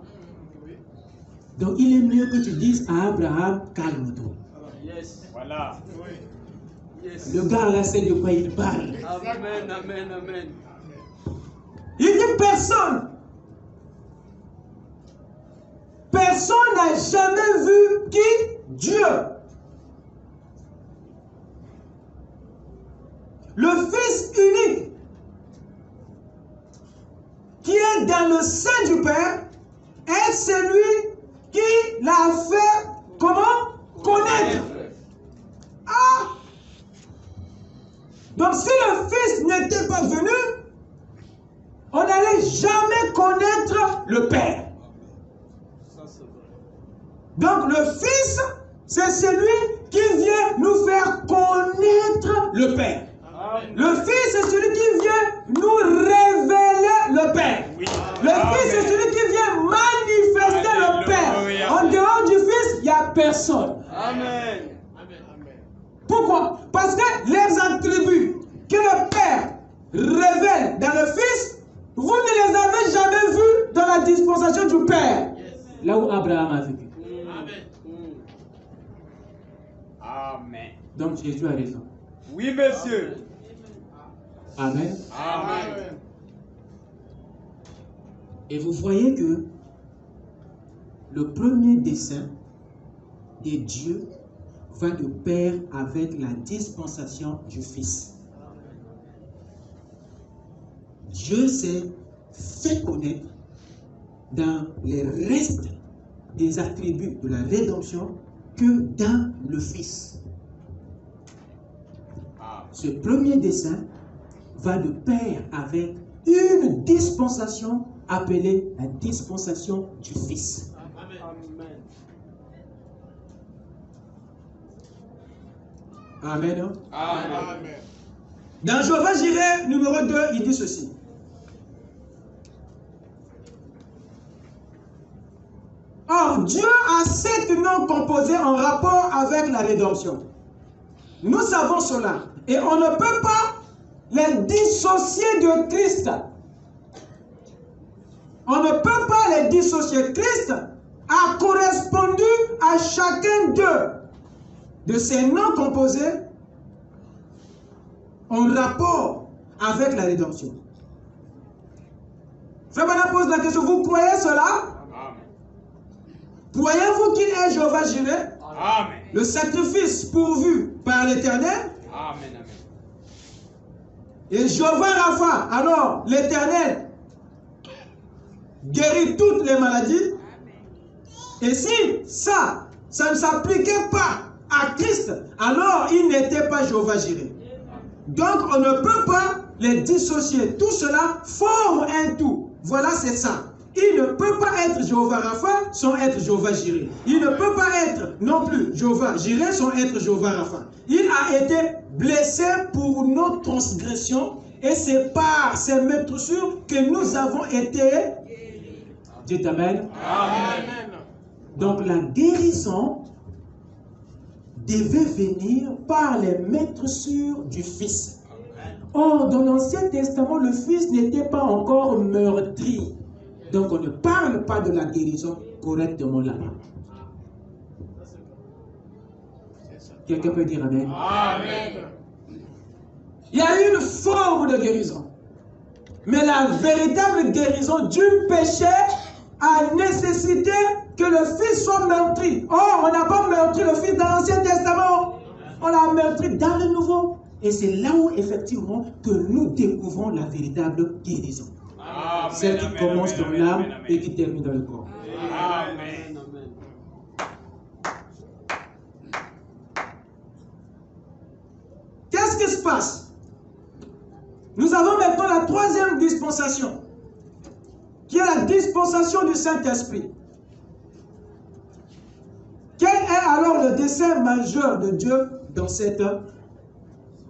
Donc il est mieux que tu dises à Abraham, calme-toi. Voilà. Le gars là sait de quoi il parle. Amen, amen, amen. Il dit personne. Personne n'a jamais vu qui? Dieu. Le Fils unique qui est dans le sein du Père est celui qui l'a fait comment? Connaître. Ah! Donc si le Fils n'était pas venu, on n'allait jamais connaître le Père. Donc le Fils, c'est celui qui vient nous faire connaître le Père. Le Fils, c'est celui qui vient nous révéler le Père. Oui. Le Fils, c'est celui qui vient manifester le Père. En dehors du Fils, il n'y a personne. Amen. Pourquoi? Parce que les attributs que le Père révèle dans le Fils, vous ne les avez jamais vus dans la dispensation du Père. Là où Abraham a vécu. Amen. Donc Jésus a raison. Oui, monsieur. Amen. Amen. Et vous voyez que le premier dessein de Dieu va de pair avec la dispensation du Fils. Dieu s'est fait connaître dans les restes des attributs de la rédemption que dans le Fils. Ce premier dessein va de pair avec une dispensation appelée la dispensation du Fils. Amen. Amen. Dans Jéhovah Jireh, numéro 2, il dit ceci. Or, Dieu a 7 noms composés en rapport avec la rédemption. Nous savons cela. Et on ne peut pas les dissocier de Christ. On ne peut pas les dissocier. Christ a correspondu à chacun d'eux. De ces noms composés en rapport avec la rédemption. Frère Bana pose la question, vous croyez cela? Croyez-vous qu'il est Jéhovah Jireh? Amen. Le sacrifice pourvu par l'Éternel? Amen. Amen. Et Jéhovah Rapha, alors l'Éternel guérit toutes les maladies? Et si ça ne s'appliquait pas à Christ, alors il n'était pas Jéhovah Jireh. Donc, on ne peut pas les dissocier. Tout cela forme un tout. Voilà, c'est ça. Il ne peut pas être Jéhovah Rapha sans être Jéhovah Jireh. Il ne peut pas être non plus Jéhovah Jireh sans être Jéhovah Rapha. Il a été blessé pour nos transgressions et c'est par ses meurtrissures que nous avons été... Dieu t'amène. Amen. Donc la guérison devait venir par les meurtrissures du Fils. Or, dans l'Ancien Testament, le Fils n'était pas encore meurtri. Donc on ne parle pas de la guérison correctement là-bas. Quelqu'un peut dire Amen. Amen. Il y a une forme de guérison. Mais la véritable guérison du péché a nécessité que le Fils soit meurtri. Or, on n'a pas meurtri le Fils dans l'Ancien Testament. On l'a meurtri dans le Nouveau. Et c'est là où, effectivement, que nous découvrons la véritable guérison. Amen. Celle qui commence dans l'âme et qui termine dans le corps. Amen. Qu'est-ce qui se passe? Nous avons maintenant la troisième dispensation, qui est la dispensation du Saint-Esprit. Quel est alors le dessein majeur de Dieu dans cette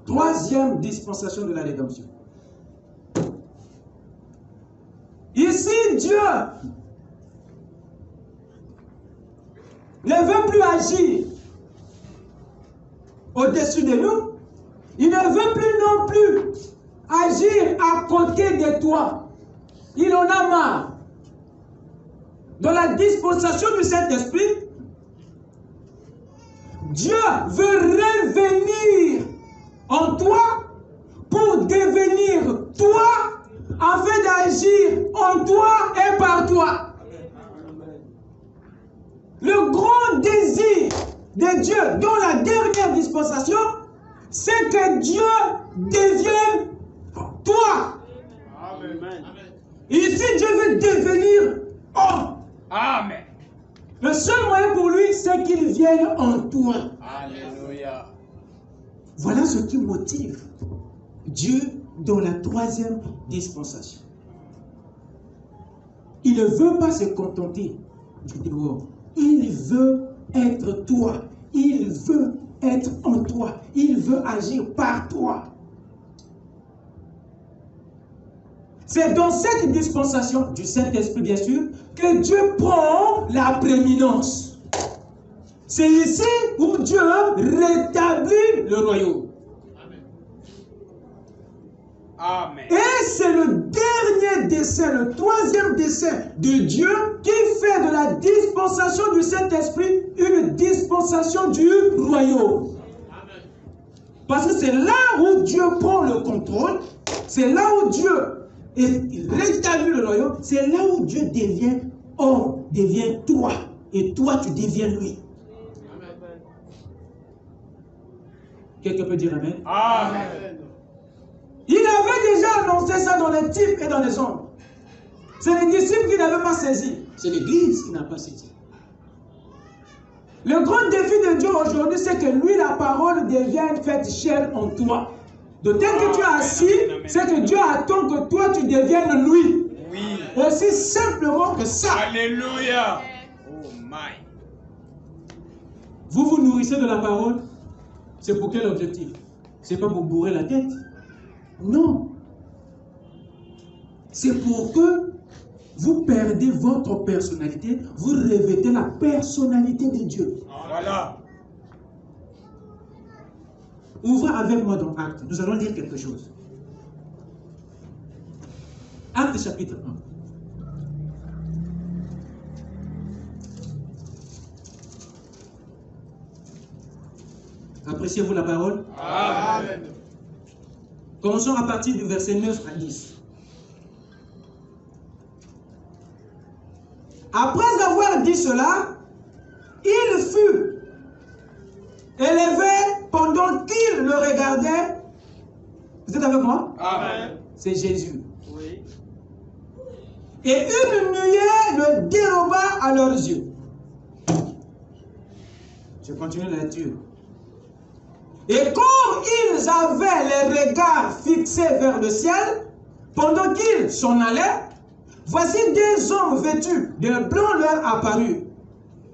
troisième dispensation de la rédemption? Ici, Dieu ne veut plus agir au-dessus de nous. Il ne veut plus non plus agir à côté de toi. Il en a marre. Dans la dispensation du Saint-Esprit, Dieu veut revenir en toi pour devenir toi afin d'agir en toi et par toi. Le grand désir de Dieu dans la dernière dispensation, c'est que Dieu devienne toi. Amen. Ici, Dieu veut devenir homme. Amen. Le seul moyen pour lui, c'est qu'il vienne en toi. Alléluia. Voilà ce qui motive Dieu dans la troisième dispensation. Il ne veut pas se contenter du dehors. Il veut être toi. Il veut être en toi. Il veut agir par toi. C'est dans cette dispensation du Saint-Esprit, bien sûr, que Dieu prend la prééminence. C'est ici où Dieu rétablit le royaume. Amen. Et c'est le dernier dessein, le troisième dessein de Dieu qui fait de la dispensation du Saint-Esprit une dispensation du royaume. Parce que c'est là où Dieu prend le contrôle, c'est là où Dieu rétablit le royaume, c'est là où Dieu devient homme, devient toi, et toi tu deviens lui. Quelqu'un peut dire Amen? Amen. Il avait déjà annoncé ça dans les types et dans les ombres. C'est les disciples qui n'avaient pas saisi. C'est l'Église qui n'a pas saisi. Le grand défi de Dieu aujourd'hui, c'est que lui, la parole devient faite chair en toi. De tel que tu es assis, c'est que Dieu attend que toi, tu deviennes lui. Oui. Aussi simplement que ça. Alléluia. Oh my. Vous vous nourrissez de la parole. C'est pour quel objectif? C'est pas pour bourrer la tête. Non. C'est pour que vous perdez votre personnalité, vous revêtez la personnalité de Dieu. Voilà. Ouvrez avec moi dans Actes. Nous allons lire quelque chose. Actes chapitre 1. Appréciez-vous la parole? Amen. Commençons à partir du verset 9 à 10. Après avoir dit cela, il fut élevé pendant qu'il le regardait. Vous êtes avec moi? Amen. C'est Jésus. Oui. Et une nuée le déroba à leurs yeux. Je continue la lecture. Et comme ils avaient les regards fixés vers le ciel, pendant qu'ils s'en allaient, voici des hommes vêtus de blanc leur apparurent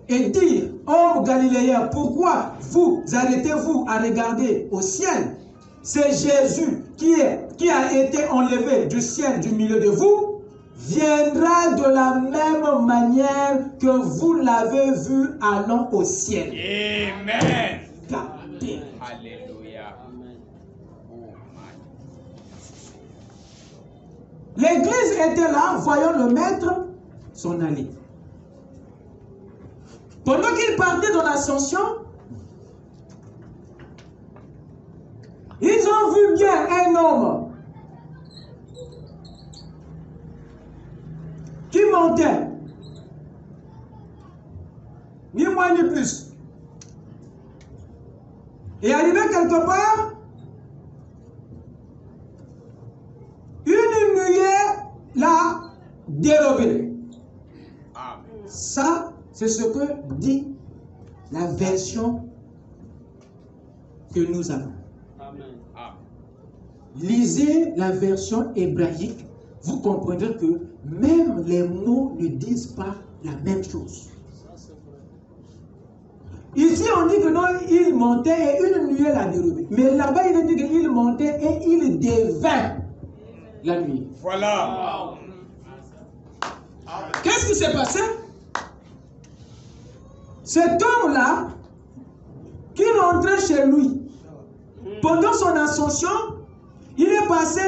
et dirent, hommes galiléens, pourquoi vous arrêtez-vous à regarder au ciel? C'est Jésus qui a été enlevé du ciel du milieu de vous, viendra de la même manière que vous l'avez vu allant au ciel. Amen. Gardez. Alléluia. Oh my. L'église était là, voyant le maître s'en aller. Pendant qu'il partait dans l'ascension, ils ont vu bien un homme qui montait, ni moins ni plus. Et arrivé quelque part, une nuée l'a dérobé. Amen. Ça, c'est ce que dit la version que nous avons. Amen. Lisez la version hébraïque, vous comprendrez que même les mots ne disent pas la même chose. Ici, on dit que non, il montait et une nuée l'a dérobé. Mais là-bas, il dit qu'il montait et il devint la nuée. Voilà. Qu'est-ce qui s'est passé? Cet homme-là, qui rentrait chez lui, pendant son ascension, il est passé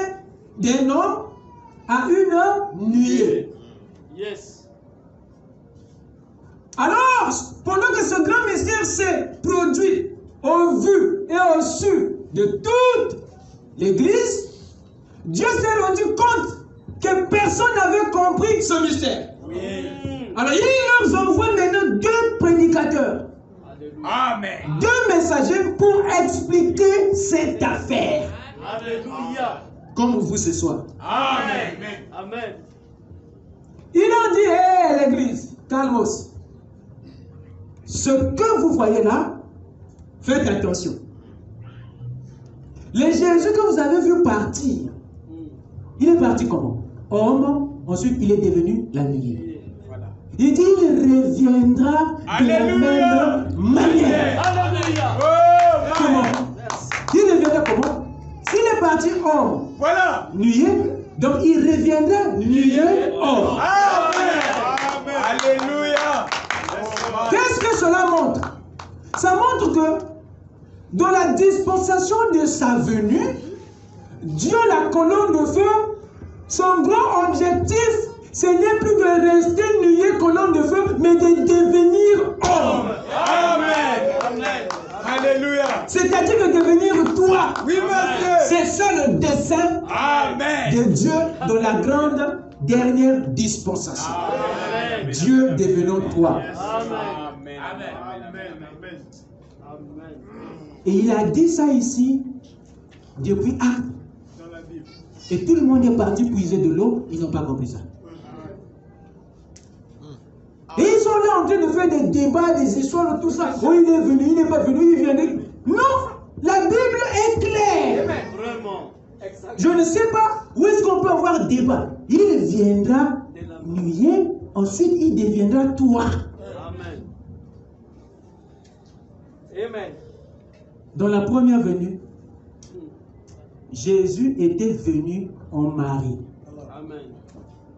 d'un homme à une nuée. Yes. Alors, pendant que ce grand mystère s'est produit au vu et au su de toute l'Église, Dieu s'est rendu compte que personne n'avait compris ce mystère. Oui. Alors, il leur envoie maintenant deux prédicateurs, Amen. deux messagers pour expliquer cette affaire. Alléluia. Comme vous ce soir. Amen. Amen. Il a dit, hé l'Église, calmos. Ce que vous voyez là, faites attention. Le Jésus que vous avez vu partir, il est parti comment? Homme, ensuite il est devenu la nuée. Voilà. Il dit, il reviendra de la Alléluia. même manière. Alléluia. Oh my. Comment? Il reviendra comment? S'il est parti homme, Voilà. nuée, donc il reviendra nuée homme. Amen. Alléluia. Qu'est-ce que cela montre? Ça montre que dans la dispensation de sa venue, Dieu, la colonne de feu, son grand objectif, ce n'est plus de rester nuée colonne de feu, mais de devenir homme. Amen. Amen. Alléluia. C'est-à-dire de devenir toi. Oui, monsieur. C'est ça le dessein Amen. de Dieu dans la grande dernière dispensation. Amen. Dieu devenant toi. Amen. Amen. Amen. Et il a dit ça ici depuis Actes. Et tout le monde est parti puiser de l'eau, ils n'ont pas compris ça. Et ils sont là en train de faire des débats, des histoires, tout ça. Oh, il est venu, il n'est pas venu, il vient de... Non, la Bible est claire. Vraiment. Je ne sais pas où est-ce qu'on peut avoir débat. Il viendra nuée, ensuite il deviendra toi. Amen. Amen. Dans la première venue, Jésus était venu en mari. Amen.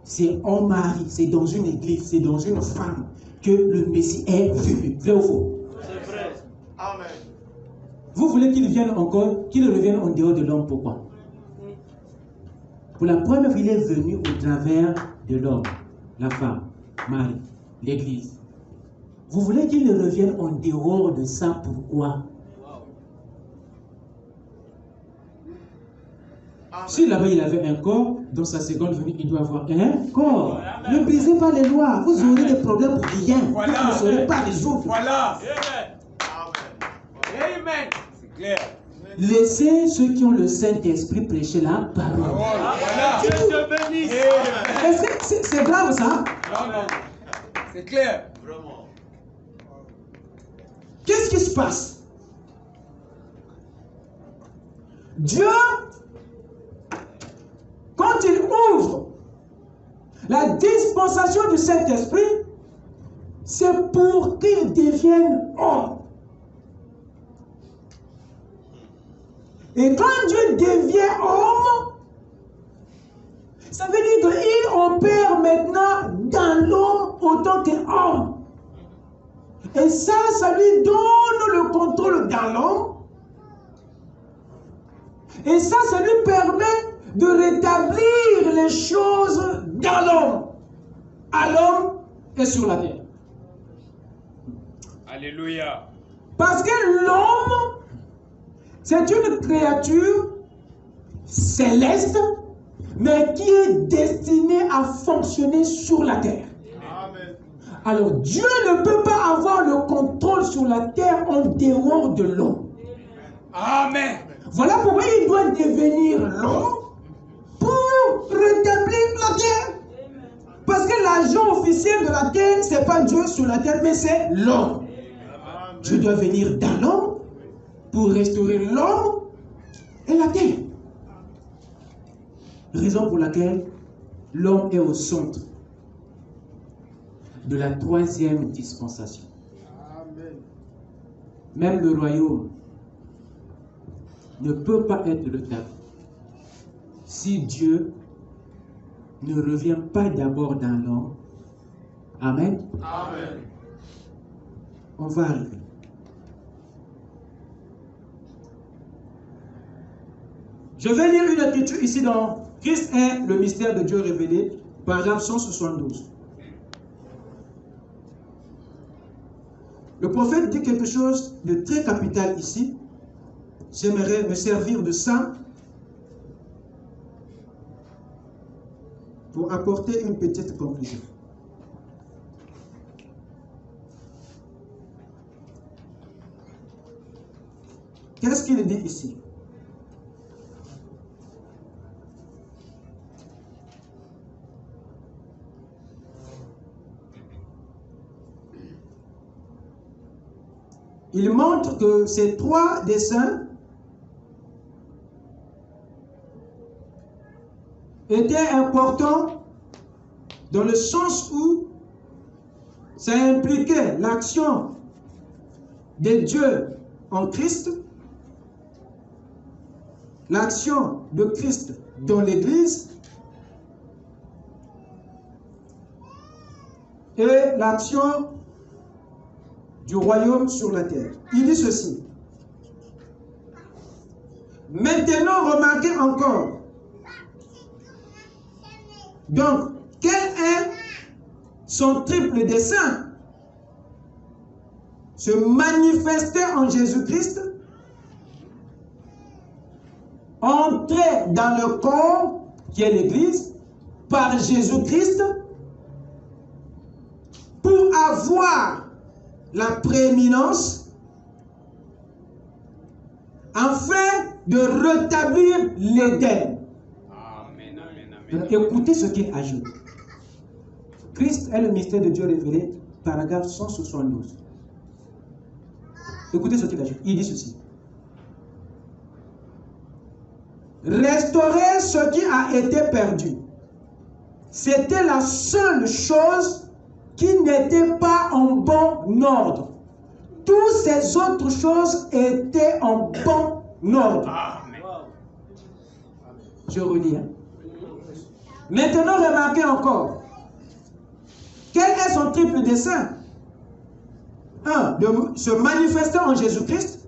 C'est en mari, c'est dans une église, c'est dans une femme que le Messie est venu. Vrai ou faux? C'est vrai. Amen. Vous voulez qu'il vienne encore, qu'il revienne en dehors de l'homme, pourquoi? Pour la première fois, il est venu au travers de l'homme, la femme, Marie, l'église. Vous voulez qu'il revienne en dehors de ça, pourquoi? Si là-bas il avait un corps, dans sa seconde venue, il doit avoir un corps. Ne brisez pas les lois, vous aurez des problèmes pour rien. Voilà. Vous ne saurez pas résoudre. Voilà. Amen. Amen. C'est clair. Laissez ceux qui ont le Saint-Esprit prêcher la parole. Voilà. Dieu te bénisse. Est-ce que c'est grave ça? Non, non. C'est clair. Vraiment. Qu'est-ce qui se passe? Dieu, quand il ouvre la dispensation du Saint-Esprit, c'est pour qu'il devienne homme. Et quand Dieu devient homme, ça veut dire qu'il opère maintenant dans l'homme autant qu'homme. Et ça lui donne le contrôle dans l'homme. Et ça lui permet de rétablir les choses dans l'homme, à l'homme et sur la terre. Alléluia. Parce que l'homme, c'est une créature céleste, mais qui est destinée à fonctionner sur la terre. Amen. Alors Dieu ne peut pas avoir le contrôle sur la terre en dehors de l'homme. Amen. Voilà pourquoi il doit devenir l'homme pour rétablir la terre. Parce que l'agent officiel de la terre, ce n'est pas Dieu sur la terre, mais c'est l'homme. Dieu doit venir dans l'homme pour restaurer l'homme et la terre. Raison pour laquelle l'homme est au centre de la troisième dispensation. Amen. Même le royaume ne peut pas être rétabli si Dieu ne revient pas d'abord dans l'homme. Amen. Amen. On va arriver. Je vais lire une écriture ici dans Christ est le mystère de Dieu révélé, paragraphe 172. Le prophète dit quelque chose de très capital ici. J'aimerais me servir de ça pour apporter une petite conclusion. Qu'est-ce qu'il dit ici? Il montre que ces trois desseins étaient importants dans le sens où ça impliquait l'action de Dieu en Christ, l'action de Christ dans l'Église et l'action du royaume sur la terre. Il dit ceci. Maintenant, remarquez encore. Donc, quel est son triple dessein? Se manifester en Jésus-Christ, entrer dans le corps qui est l'Église par Jésus-Christ pour avoir la prééminence afin de rétablir l'Éden. Écoutez ce qu'il ajoute. Christ est le mystère de Dieu révélé, paragraphe 172. Écoutez ce qu'il ajoute. Il dit ceci. Restaurer ce qui a été perdu. C'était la seule chose qui n'était pas en bon ordre. Toutes ces autres choses étaient en bon ordre. Je relis. Maintenant, remarquez encore. Quel est son triple dessein? 1. De se manifester en Jésus-Christ.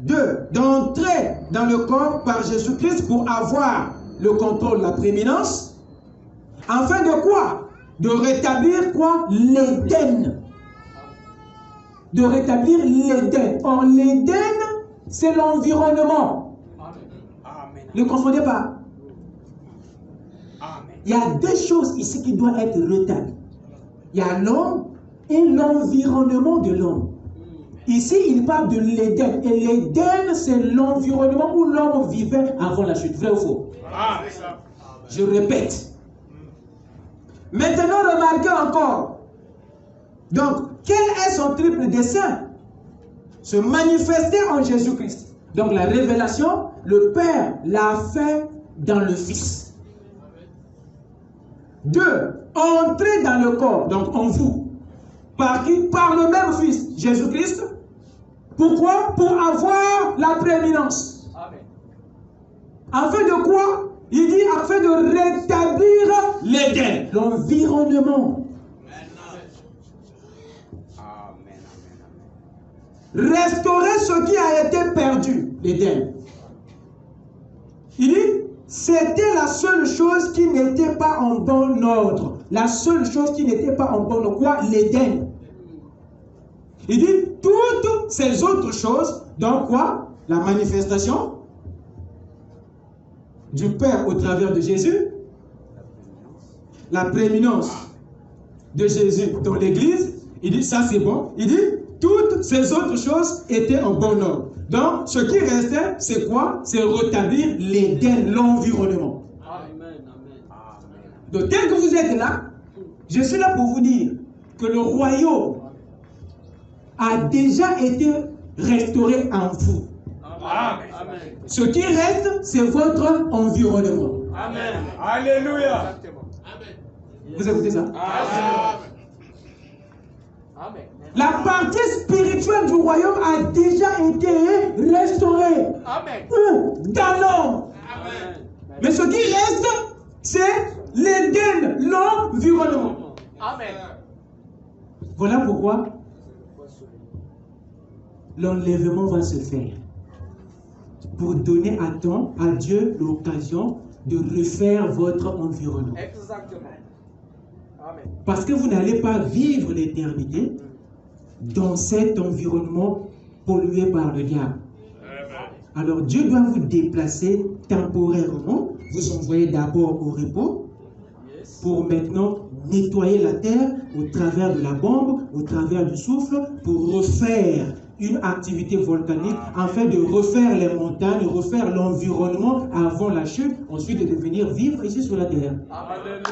2. D'entrer dans le corps par Jésus-Christ pour avoir le contrôle, la prééminence. Afin de quoi? De rétablir quoi? L'Éden. De rétablir l'Éden. Or, l'Éden, c'est l'environnement. Ne confondez pas. Il y a deux choses ici qui doivent être rétablies. Il y a l'homme et l'environnement de l'homme. Ici, il parle de l'Éden. Et l'Éden, c'est l'environnement où l'homme vivait avant la chute. Vrai ou faux? Je répète. Maintenant, remarquez encore. Donc, quel est son triple dessein? Se manifester en Jésus-Christ. Donc la révélation, le Père l'a fait dans le Fils. 2. Entrer dans le corps, donc en vous. Par qui? Par le même Fils, Jésus-Christ. Pourquoi? Pour avoir la prééminence. Amen. Afin de quoi? Il dit afin de rétablir l'Éden, l'environnement. Restaurer ce qui a été perdu, l'Éden. Il dit, c'était la seule chose qui n'était pas en bon ordre. La seule chose qui n'était pas en bon ordre, quoi? L'Éden. Il dit, toutes ces autres choses, donc quoi? La manifestation du Père au travers de Jésus, la prééminence de Jésus dans l'Église, il dit, ça c'est bon. Il dit, toutes ces autres choses étaient en bon ordre. Donc, ce qui restait, c'est quoi? C'est rétablir l'Éden, l'environnement. Amen. Donc, tel que vous êtes là, je suis là pour vous dire que le royaume a déjà été restauré en vous. Amen. Ce qui reste, c'est votre environnement. Amen. Alléluia. Vous écoutez ça? Amen. Amen. La partie spirituelle du royaume a déjà été restaurée. Amen. Où? Dans l'homme. Amen. Mais ce qui reste, c'est l'Éden, l'environnement. Amen. Voilà pourquoi l'enlèvement va se faire. Pour donner à Dieu l'occasion de refaire votre environnement. Exactement. Amen. Parce que vous n'allez pas vivre l'éternité dans cet environnement pollué par le diable. Alors Dieu doit vous déplacer temporairement, vous envoyer d'abord au repos, pour maintenant nettoyer la terre au travers de la bombe, au travers du souffle, pour refaire une activité volcanique, afin de refaire les montagnes, refaire l'environnement avant la chute, ensuite de venir vivre ici sur la terre.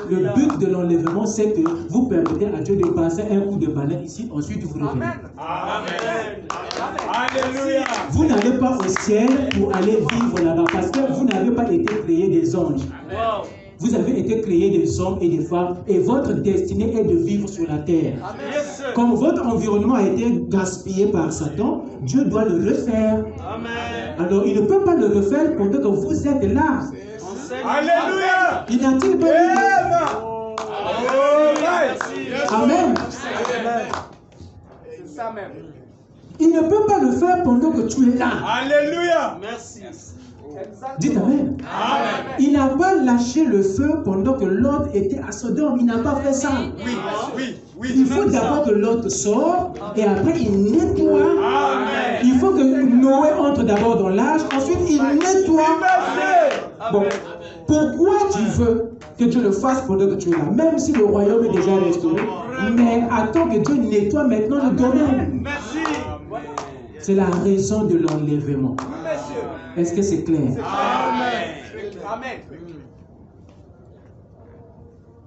Le but de l'enlèvement, c'est que vous permettez à Dieu de passer un coup de balai ici, ensuite vous revenez. Amen. Alléluia. Vous n'allez pas au ciel pour aller vivre là-bas, parce que vous n'avez pas été créé des anges. Wow. Vous avez été créés des hommes et des femmes, et votre destinée est de vivre sur la terre. Amen. Comme votre environnement a été gaspillé par Satan, Dieu doit le refaire. Amen. Alors, il ne peut pas le refaire pendant que vous êtes là. Alléluia. Il n'a-t-il pas dit? Amen. C'est ça même. Il ne peut pas le faire pendant que tu es là. Alléluia. Merci. Dites Amen. Amen. Il n'a pas lâché le feu pendant que l'autre était à Sodome. Il n'a pas fait ça. Oui. Il faut d'abord que l'autre sorte et après il nettoie. Amen. Il faut que Noé entre d'abord dans l'âge, ensuite il nettoie. Bon, pourquoi tu veux que Dieu le fasse pendant que tu es là, même si le royaume est déjà restauré, mais attends que Dieu nettoie maintenant le domaine. Merci. C'est la raison de l'enlèvement. Est-ce que c'est clair? Amen.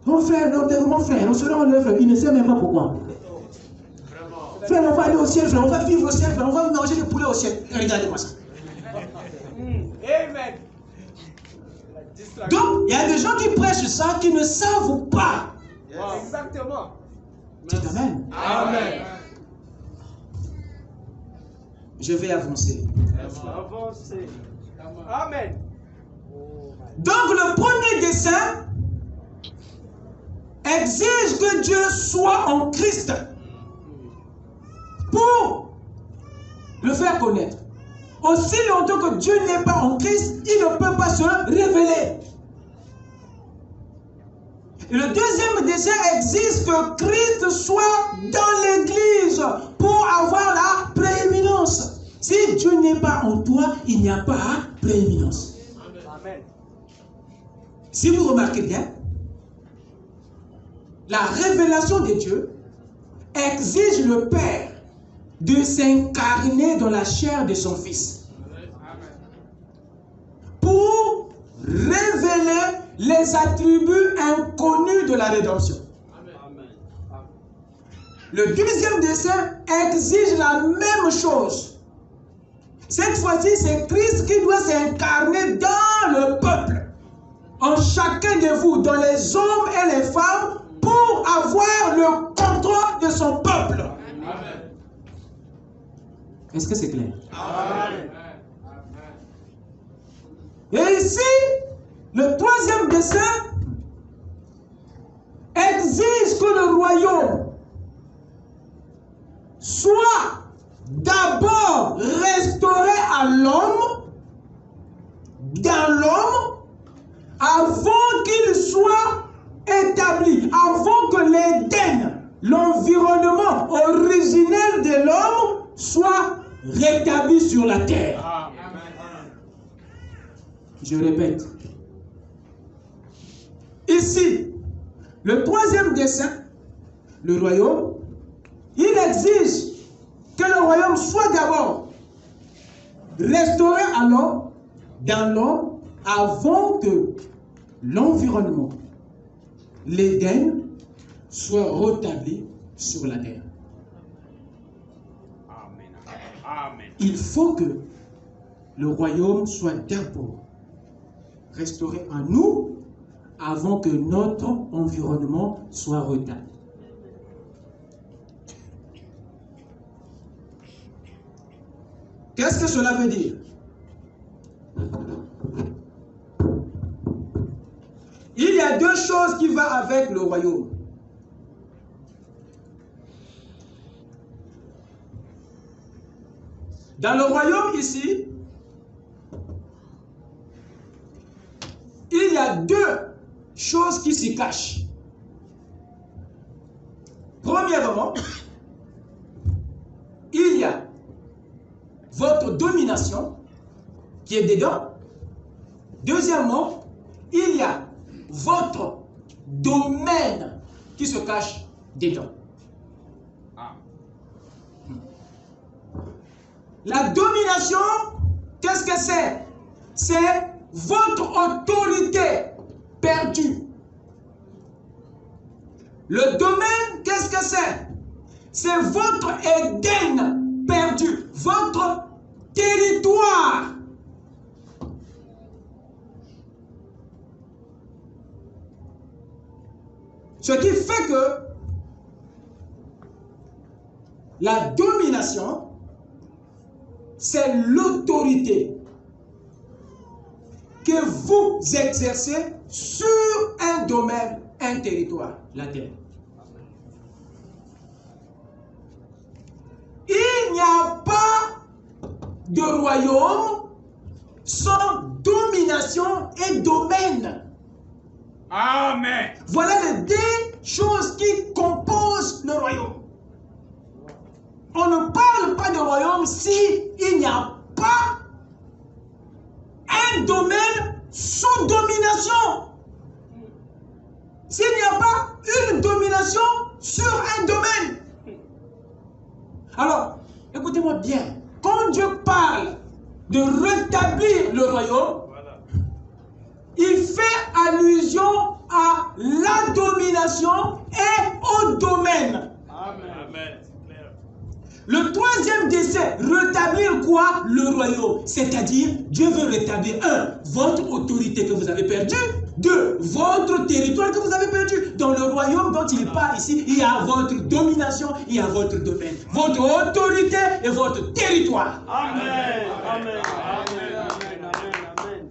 On fait l'enlèvement, frère, on se l'enlève, il ne sait même pas pourquoi. Frère, on va aller au ciel, frère, on va vivre au ciel, frère, on va manger des poulets au ciel. Regardez-moi ça. Amen. Donc, il y a des gens qui prêchent ça qui ne savent pas. Exactement. Dites Amen. Amen. Je vais avancer. Avancez. Amen. Donc, le premier dessein exige que Dieu soit en Christ pour le faire connaître. Aussi longtemps que Dieu n'est pas en Christ, il ne peut pas se révéler. Et le deuxième dessein exige que Christ soit dans l'Église pour avoir la prééminence. Si Dieu n'est pas en toi, il n'y a pas prééminence. Amen. Si vous remarquez bien, la révélation de Dieu exige le Père de s'incarner dans la chair de son Fils pour révéler les attributs inconnus de la rédemption. Le deuxième dessein exige la même chose. Cette fois-ci, c'est Christ qui doit s'incarner dans le peuple, en chacun de vous, dans les hommes et les femmes, pour avoir le contrôle de son peuple. Amen. Est-ce que c'est clair? Amen. Et ici, le troisième dessein exige que le royaume soit d'abord restauré à l'homme, dans l'homme, avant qu'il soit établi, avant que l'Éden, l'environnement originel de l'homme, soit rétabli sur la terre. Amen. Je répète. Ici, le troisième dessein, le royaume, il exige que le royaume soit d'abord restauré à l'homme, dans l'homme, avant que l'environnement, l'Éden, soit rétabli sur la terre. Amen. Il faut que le royaume soit d'abord restauré en nous avant que notre environnement soit rétabli. Qu'est-ce que cela veut dire? Il y a deux choses qui vont avec le royaume. Dans le royaume ici, il y a deux choses qui s'y cachent. Premièrement, il y a votre domination qui est dedans. Deuxièmement, il y a votre domaine qui se cache dedans. La domination, qu'est-ce que c'est? C'est votre autorité perdue. Le domaine, qu'est-ce que c'est? C'est votre Éden perdu, votre territoire. Ce qui fait que la domination, c'est l'autorité que vous exercez sur un domaine, un territoire, la terre. Il n'y a pas de royaume sans domination et domaine. Amen. Voilà les deux choses qui composent le royaume. On ne parle pas de royaume s'il n'y a pas un domaine sous domination. S'il n'y a pas une domination sur un domaine. Alors, écoutez-moi bien. Quand Dieu parle de rétablir le royaume, il fait allusion à la domination et au domaine. Amen. Le troisième dessein, rétablir quoi? Le royaume. C'est-à-dire, Dieu veut rétablir, 1, votre autorité que vous avez perdue. 2, votre territoire que vous avez perdu. Dans le royaume dont il parle ici, il y a votre domination, il y a votre domaine. Votre autorité et votre territoire. Amen. Amen. Amen. Amen. Amen.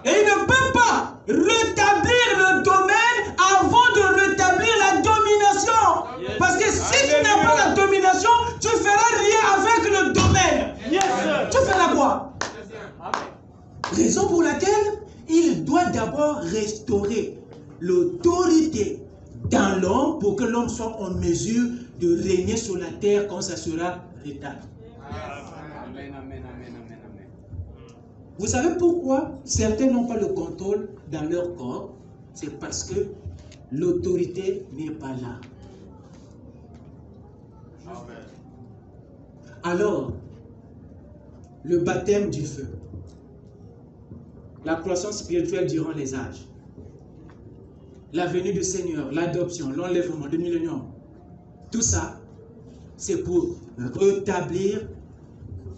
Et il ne peut pas rétablir le domaine avant de rétablir la domination. Yes. Parce que si tu n'as pas la domination, tu feras rien avec le domaine. Yes, sir. Tu feras quoi? Amen. Raison pour laquelle il doit d'abord restaurer l'autorité dans l'homme pour que l'homme soit en mesure de régner sur la terre quand ça sera rétabli. Amen. Amen. Amen. Amen. Amen. Vous savez pourquoi certains n'ont pas le contrôle dans leur corps? C'est parce que l'autorité n'est pas là. Alors, le baptême du feu, la croissance spirituelle durant les âges, la venue du Seigneur, l'adoption, l'enlèvement, le millénium, tout ça, c'est pour rétablir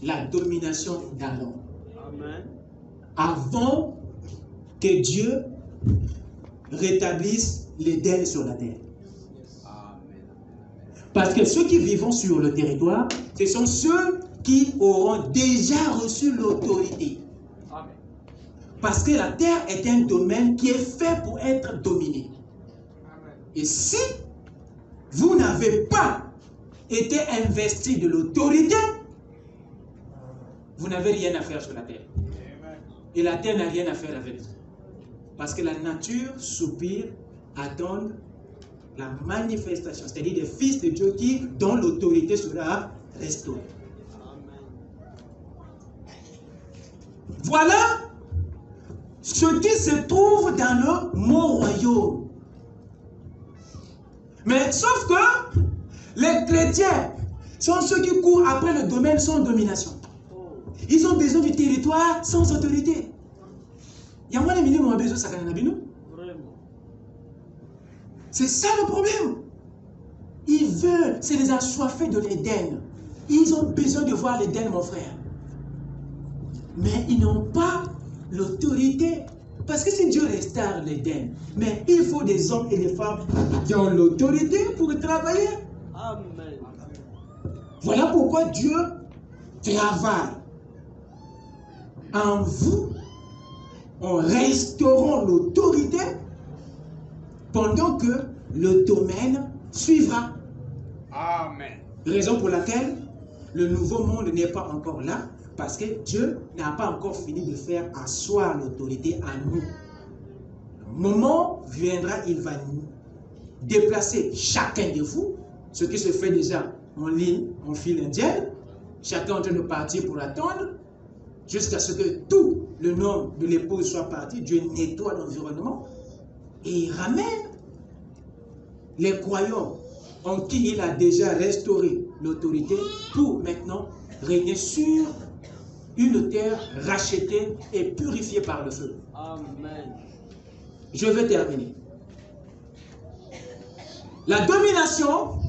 la domination dans l'homme. Amen. Avant que Dieu rétablisse l'Éden sur la terre. Parce que ceux qui vivent sur le territoire, ce sont ceux qui auront déjà reçu l'autorité. Parce que la terre est un domaine qui est fait pour être dominé. Et si vous n'avez pas été investi de l'autorité, vous n'avez rien à faire sur la terre. Et la terre n'a rien à faire avec vous. Parce que la nature soupire, attend la manifestation, c'est-à-dire des fils de Dieu dont l'autorité sera restaurée. Voilà ce qui se trouve dans le mot royaume. Mais sauf que les chrétiens sont ceux qui courent après le domaine sans domination. Ils ont besoin du territoire sans autorité. Il y a moins de milliers qui ont besoin de ça. C'est ça le problème. Ils veulent, c'est les assoiffés de l'Éden. Ils ont besoin de voir l'Éden, mon frère. Mais ils n'ont pas l'autorité. Parce que si Dieu restaure l'Éden, mais il faut des hommes et des femmes qui ont l'autorité pour travailler. Amen. Voilà pourquoi Dieu travaille en vous en restaurant l'autorité pendant que le domaine suivra. Amen. Raison pour laquelle le nouveau monde n'est pas encore là, parce que Dieu n'a pas encore fini de faire asseoir l'autorité en nous. Le moment viendra, il va déplacer chacun de vous, ce qui se fait déjà en ligne, en file indienne, chacun en train de partir pour attendre, jusqu'à ce que tout le nom de l'épouse soit parti. Dieu nettoie l'environnement et il ramène les croyants en qui il a déjà restauré l'autorité pour maintenant régner sur une terre rachetée et purifiée par le feu. Amen. Je vais terminer. La domination,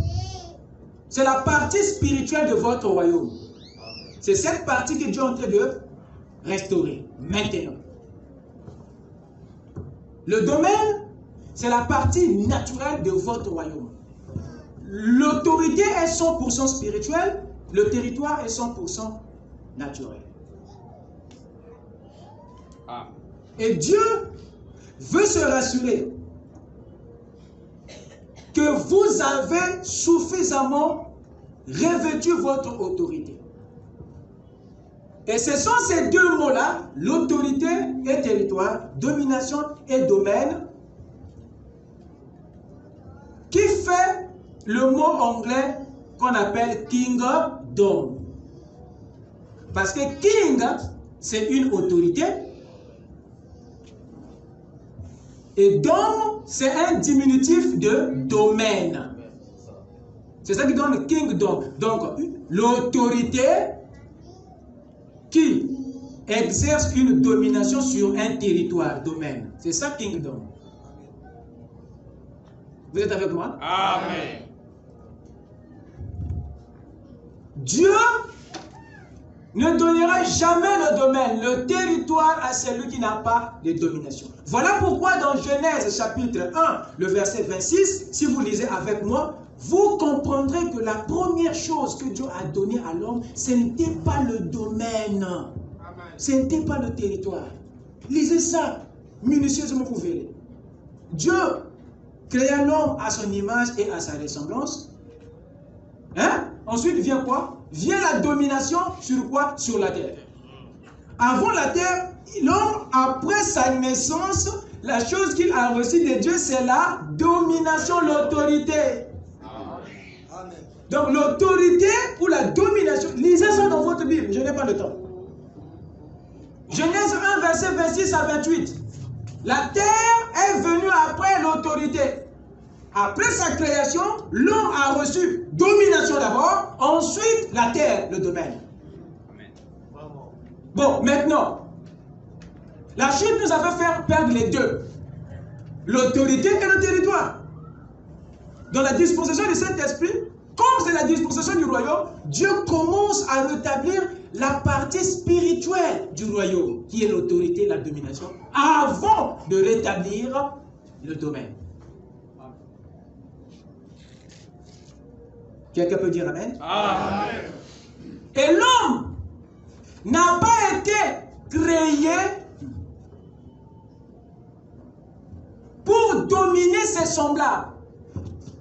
c'est la partie spirituelle de votre royaume. C'est cette partie que Dieu est en train de restaurer maintenant. Le domaine, c'est la partie naturelle de votre royaume. L'autorité est 100% spirituelle, le territoire est 100% naturel. Amen. Et Dieu veut se rassurer que vous avez suffisamment revêtu votre autorité. Et ce sont ces deux mots-là, l'autorité et territoire, domination et domaine, qui fait le mot anglais qu'on appelle kingdom. Parce que king, c'est une autorité. Et dom, c'est un diminutif de domaine. C'est ça qui donne kingdom. Donc, l'autorité qui exerce une domination sur un territoire, domaine. C'est ça kingdom. Vous êtes avec moi? Amen. Dieu ne donnera jamais le domaine, le territoire à celui qui n'a pas de domination. Voilà pourquoi dans Genèse chapitre 1, le verset 26, si vous lisez avec moi, vous comprendrez que la première chose que Dieu a donnée à l'homme, ce n'était pas le domaine, ce n'était pas le territoire. Lisez ça minutieusement, vous verrez. Dieu créa l'homme à son image et à sa ressemblance. Hein? Ensuite vient quoi? Vient la domination sur quoi? Sur la terre. Avant la terre, l'homme, après sa naissance, la chose qu'il a reçue de Dieu, c'est la domination, l'autorité. Donc l'autorité ou la domination, lisez ça dans votre Bible, je n'ai pas le temps. Genèse 1, verset 26 à 28. La terre est venue après l'autorité. Après sa création, l'homme a reçu domination d'abord, ensuite la terre, le domaine. Bon, maintenant, la chute nous a fait faire perdre les deux. L'autorité et le territoire. Dans la disposition du Saint-Esprit, comme c'est la disposition du royaume, Dieu commence à rétablir la partie spirituelle du royaume, qui est l'autorité, la domination, avant de rétablir le domaine. Quelqu'un peut dire Amen? Amen. Et l'homme n'a pas été créé pour dominer ses semblables.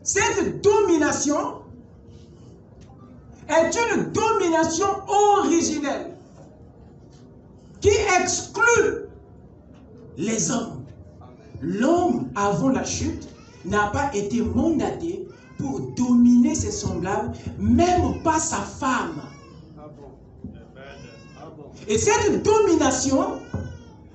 Cette domination est une domination originelle qui exclut les hommes. L'homme, avant la chute, n'a pas été mandaté pour dominer ses semblables, même pas sa femme. Et cette domination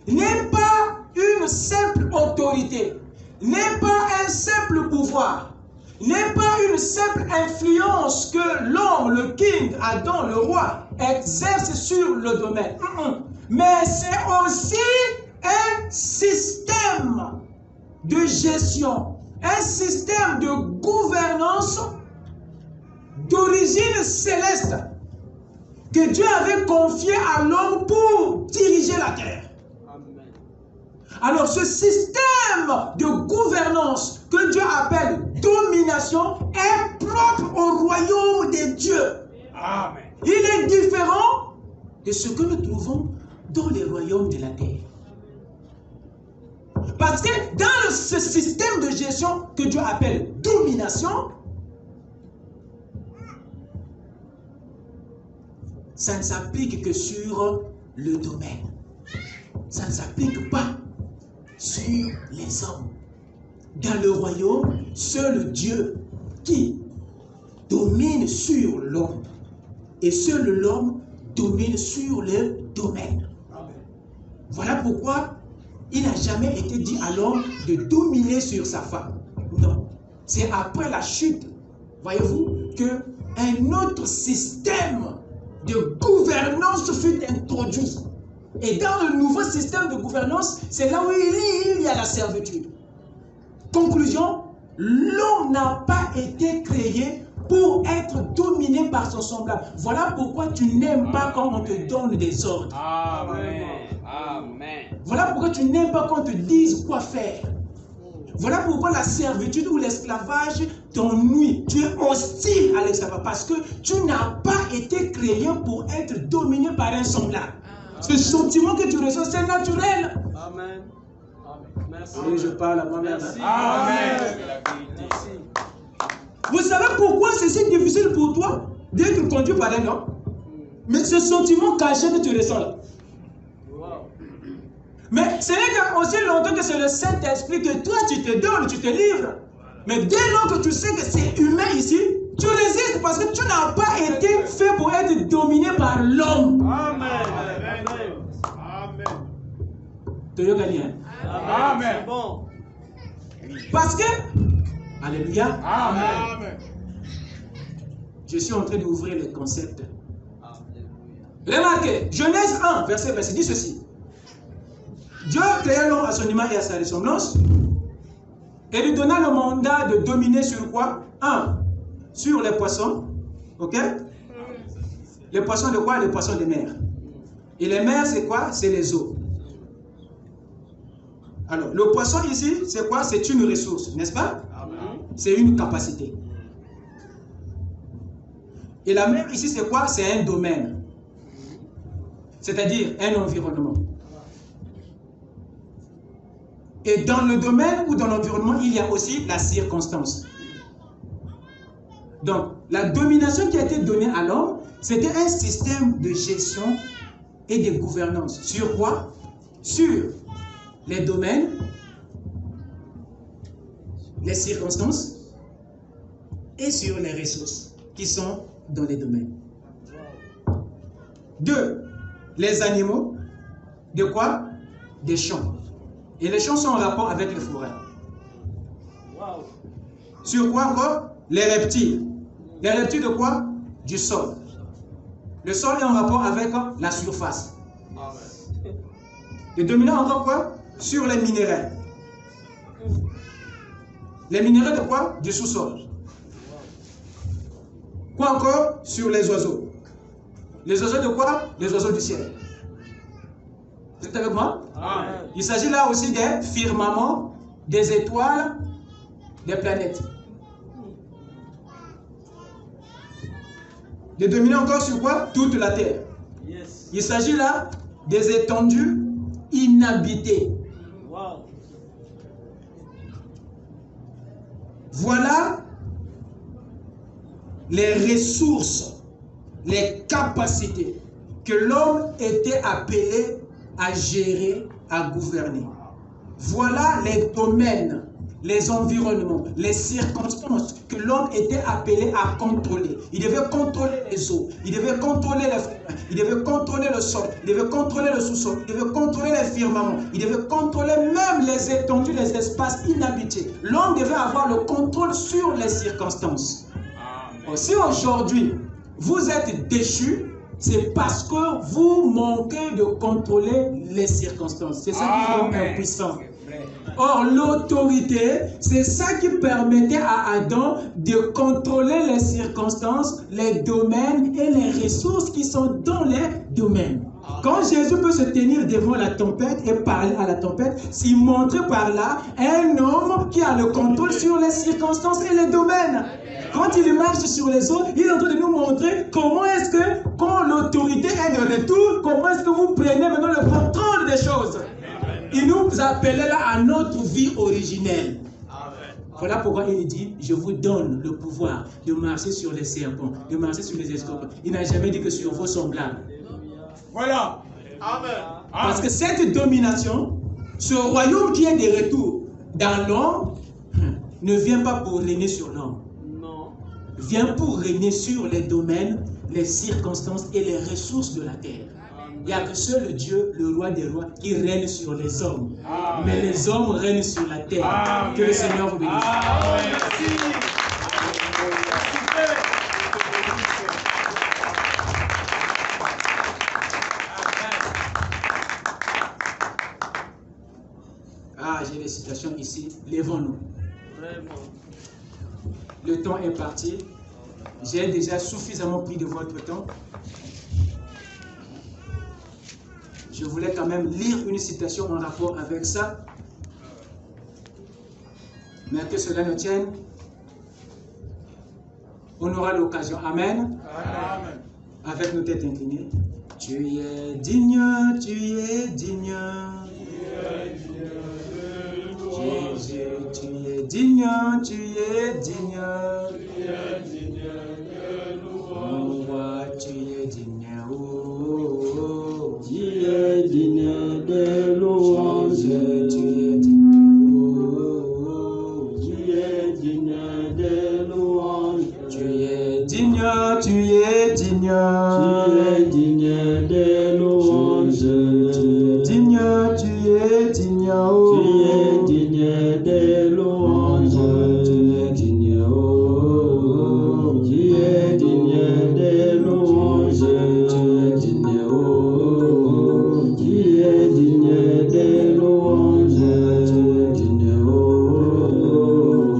n'est pas une simple autorité, n'est pas un simple pouvoir, n'est pas une simple influence que l'homme, le king, Adam, le roi, exerce sur le domaine. Mais c'est aussi un système de gestion, un système de gouvernance d'origine céleste que Dieu avait confié à l'homme pour diriger la terre. Amen. Alors ce système de gouvernance que Dieu appelle domination est propre au royaume de Dieu. Amen. Il est différent de ce que nous trouvons dans les royaumes de la terre. Parce que dans ce système de gestion que Dieu appelle domination, ça ne s'applique que sur le domaine. Ça ne s'applique pas sur les hommes. Dans le royaume, seul Dieu qui domine sur l'homme. Et seul l'homme domine sur le domaine. Voilà pourquoi il n'a jamais été dit à l'homme de dominer sur sa femme. Non. C'est après la chute, voyez-vous, qu'un autre système de gouvernance fut introduit. Et dans le nouveau système de gouvernance, c'est là où il y a la servitude. Conclusion, l'homme n'a pas été créé pour être dominé par son semblable. Voilà pourquoi tu n'aimes pas quand on te donne des ordres. Amen. Amen. Voilà pourquoi tu n'aimes pas qu'on te dise quoi faire. Voilà pourquoi la servitude ou l'esclavage t'ennuie. Tu es hostile à l'esclavage parce que tu n'as pas été créé pour être dominé par un semblable. Ce sentiment que tu ressens, c'est naturel. Amen. Merci. Oui, je parle à moi-même. Merci. Amen. Merci. Vous savez pourquoi c'est si difficile pour toi d'être conduit par un homme? Mais ce sentiment caché que tu ressens là. Wow. Mais ce n'est qu'aussi longtemps que c'est le Saint-Esprit que toi tu te donnes, tu te livres. Mais dès lors que tu sais que c'est humain ici, tu résistes parce que tu n'as pas été fait pour être dominé par l'homme. Amen. Amen. Amen. Tu as gagné, hein? Amen. C'est bon. Parce que, alléluia, Amen. je suis en train d'ouvrir le concept. Alléluia. Remarquez, Genèse 1, verset 26, dit ceci. Dieu créa l'homme à son image et à sa ressemblance et lui donna le mandat de dominer sur quoi? 1. Sur les poissons. Ok? Les poissons de quoi? Les poissons des mers. Et les mers, c'est quoi? C'est les eaux. Alors, le poisson ici, c'est quoi? C'est une ressource, n'est-ce pas? C'est une capacité. Et la mer ici, c'est quoi? C'est un domaine. C'est-à-dire un environnement. Et dans le domaine ou dans l'environnement, il y a aussi la circonstance. Donc, la domination qui a été donnée à l'homme, c'était un système de gestion et de gouvernance. Sur quoi? Sur les domaines, les circonstances et sur les ressources qui sont dans les domaines. 2. Les animaux. De quoi? Des champs. Et les champs sont en rapport avec les forêts. Wow. Sur quoi encore? Les reptiles. Les reptiles de quoi? Du sol. Le sol est en rapport avec la surface. Amen. Le dominant encore quoi? Sur les minéraux. Les minéraux de quoi? Du sous-sol. Quoi encore? Sur les oiseaux. Les oiseaux de quoi? Les oiseaux du ciel. Vous êtes avec moi? Amen. Il s'agit là aussi des firmaments, des étoiles, des planètes. De dominer encore sur quoi? Toute la terre. Yes. Il s'agit là des étendues inhabitées. Wow. Voilà les ressources, les capacités que l'homme était appelé à gérer, à gouverner. Voilà les domaines, les environnements, les circonstances que l'homme était appelé à contrôler. Il devait contrôler les eaux, il devait contrôler les fleuves, il devait contrôler le sol, il devait contrôler le sous-sol, il devait contrôler les firmaments, il devait contrôler même les étendues, les espaces inhabités. L'homme devait avoir le contrôle sur les circonstances. Amen. Si aujourd'hui vous êtes déchus, c'est parce que vous manquez de contrôler les circonstances. C'est ça qui vous rend Amen. impuissant. Or, l'autorité, c'est ça qui permettait à Adam de contrôler les circonstances, les domaines et les ressources qui sont dans les domaines. Quand Jésus peut se tenir devant la tempête et parler à la tempête, s'il montre par là un homme qui a le contrôle sur les circonstances et les domaines. Quand il marche sur les eaux, il est en train de nous montrer comment est-ce que, quand l'autorité est de retour, comment est-ce que vous prenez maintenant le contrôle des choses. Il nous appelait là à notre vie originelle. Voilà pourquoi il dit, je vous donne le pouvoir de marcher sur les serpents, de marcher sur les escorpions. Il n'a jamais dit que sur vos semblables. Voilà. Amen. Parce que cette domination, ce royaume qui est de retour dans l'homme, ne vient pas pour régner sur l'homme. Non. Vient pour régner sur les domaines, les circonstances et les ressources de la terre. Il n'y a que seul Dieu, le roi des rois, qui règne sur les hommes. Amen. Mais les hommes règnent sur la terre. Amen. Que le Seigneur vous bénisse. Amen. Ah, j'ai des citations ici. Lèvons-nous. Vraiment. Le temps est parti. J'ai déjà suffisamment pris de votre temps. Je voulais quand même lire une citation en rapport avec ça. Mais que cela ne tienne, on aura l'occasion. Amen. Amen. Avec nos têtes inclinées. Tu es digne, tu es digne. Jésus, tu es digne, tu es digne. Mon roi, tu es digne. Oh, Tu es digne de louange, Jésus, tu es digne. Oh, tu es digne de louange, tu es digne, tu es digne. tu es digne de louange, Tu es digne, tu es digne. Oh, tu es digne de louange, tu es digne. Oh, tu es digne de louange, tu es digne. Oh, tu es digne de louange, tu es digne. Oh,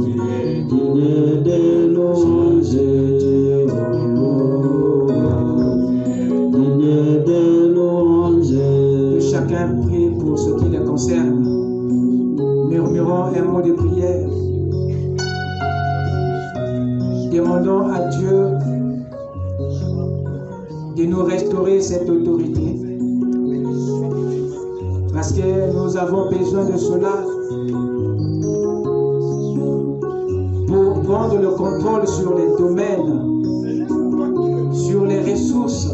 tu es digne de louange, digne de louange. que chacun prie pour ce qui les concerne. Murmurons un mot de prière. Demandons à Dieu de nous restaurer cette autorité. Parce que nous avons besoin de cela pour prendre le contrôle sur les domaines, sur les ressources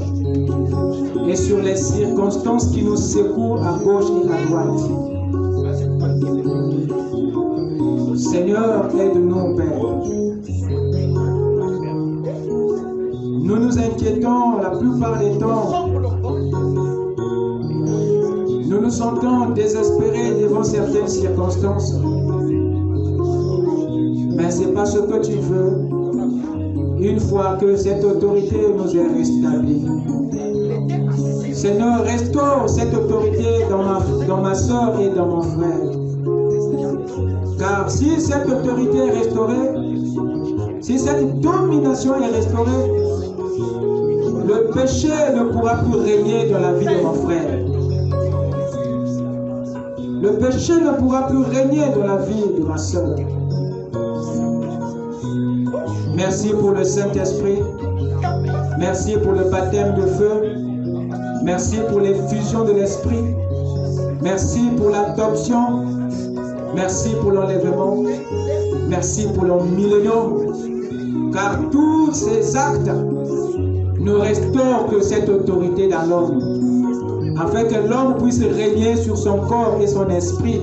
et sur les circonstances qui nous secouent à gauche et à droite. Seigneur, aide-nous, Père. Nous nous inquiétons la plupart des temps. Nous nous sentons désespérés devant certaines circonstances. Mais ce n'est pas ce que tu veux. Une fois que cette autorité nous est rétablie. Seigneur, restaure cette autorité dans ma soeur et dans mon frère. Car si cette autorité est restaurée, si cette domination est restaurée, le Le péché ne pourra plus régner dans la vie de mon frère. Le péché ne pourra plus régner dans la vie de ma soeur. Merci pour le Saint-Esprit. Merci pour le baptême de feu. Merci pour l'effusion de l'Esprit. Merci pour l'adoption. Merci pour l'enlèvement. Merci pour le millénium. Car tous ces actes ne restaurent que cette autorité dans l'homme, afin que l'homme puisse régner sur son corps et son esprit,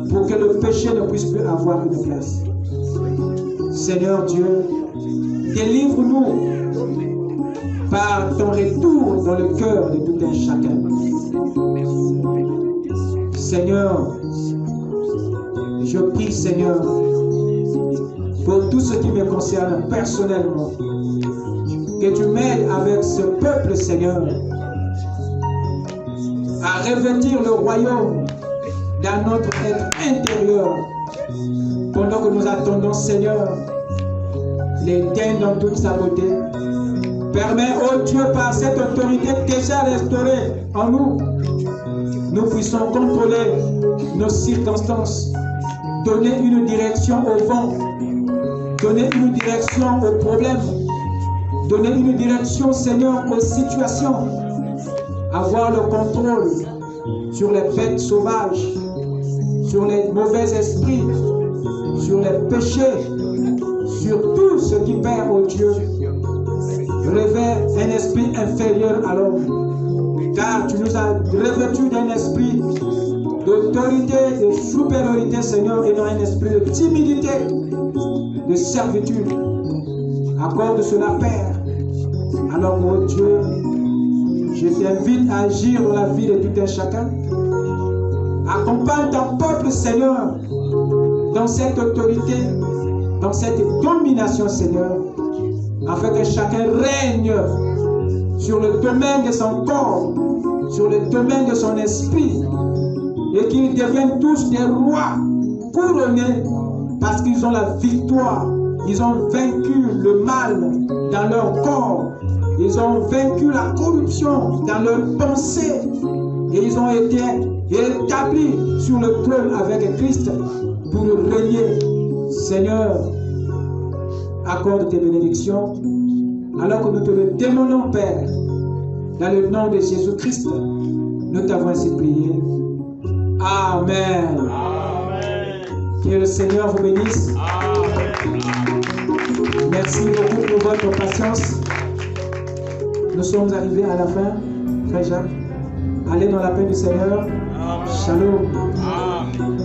pour que le péché ne puisse plus avoir une place. Seigneur Dieu, délivre-nous par ton retour dans le cœur de tout un chacun. Seigneur, je prie, Seigneur, pour tout ce qui me concerne personnellement, que tu m'aides avec ce peuple, Seigneur, à revêtir le royaume dans notre être intérieur, pendant que nous attendons, Seigneur, l'Éden dans toute sa beauté. Permets, oh Dieu, par cette autorité déjà restaurée en nous, nous puissions contrôler nos circonstances, donner une direction au vent, donner une direction aux problèmes, donner une direction, Seigneur, aux situations, avoir le contrôle sur les bêtes sauvages, sur les mauvais esprits, sur les péchés, sur tout ce qui perd au Dieu, revêt un esprit inférieur à l'homme, car tu nous as revêtus d'un esprit d'autorité, de supériorité, Seigneur, et non un esprit de timidité, de servitude. Accorde cela, Père. Alors, mon Dieu, je t'invite à agir dans la vie de tout un chacun. Accompagne ton peuple, Seigneur, dans cette autorité, dans cette domination, Seigneur, afin que chacun règne sur le domaine de son corps, sur le domaine de son esprit, et qu'ils deviennent tous des rois couronnés parce qu'ils ont la victoire. Ils ont vaincu le mal dans leur corps. Ils ont vaincu la corruption dans leurs pensées. Et ils ont été établis sur le trône avec Christ pour régner. Seigneur, accorde tes bénédictions alors que nous te le demandons, Père. Dans le nom de Jésus-Christ, nous t'avons ainsi prié. Amen. Amen. Que le Seigneur vous bénisse. Amen. Merci beaucoup pour votre patience. Nous sommes arrivés à la fin, Frère Jacques. Allez dans la paix du Seigneur. Amen. Shalom. Amen.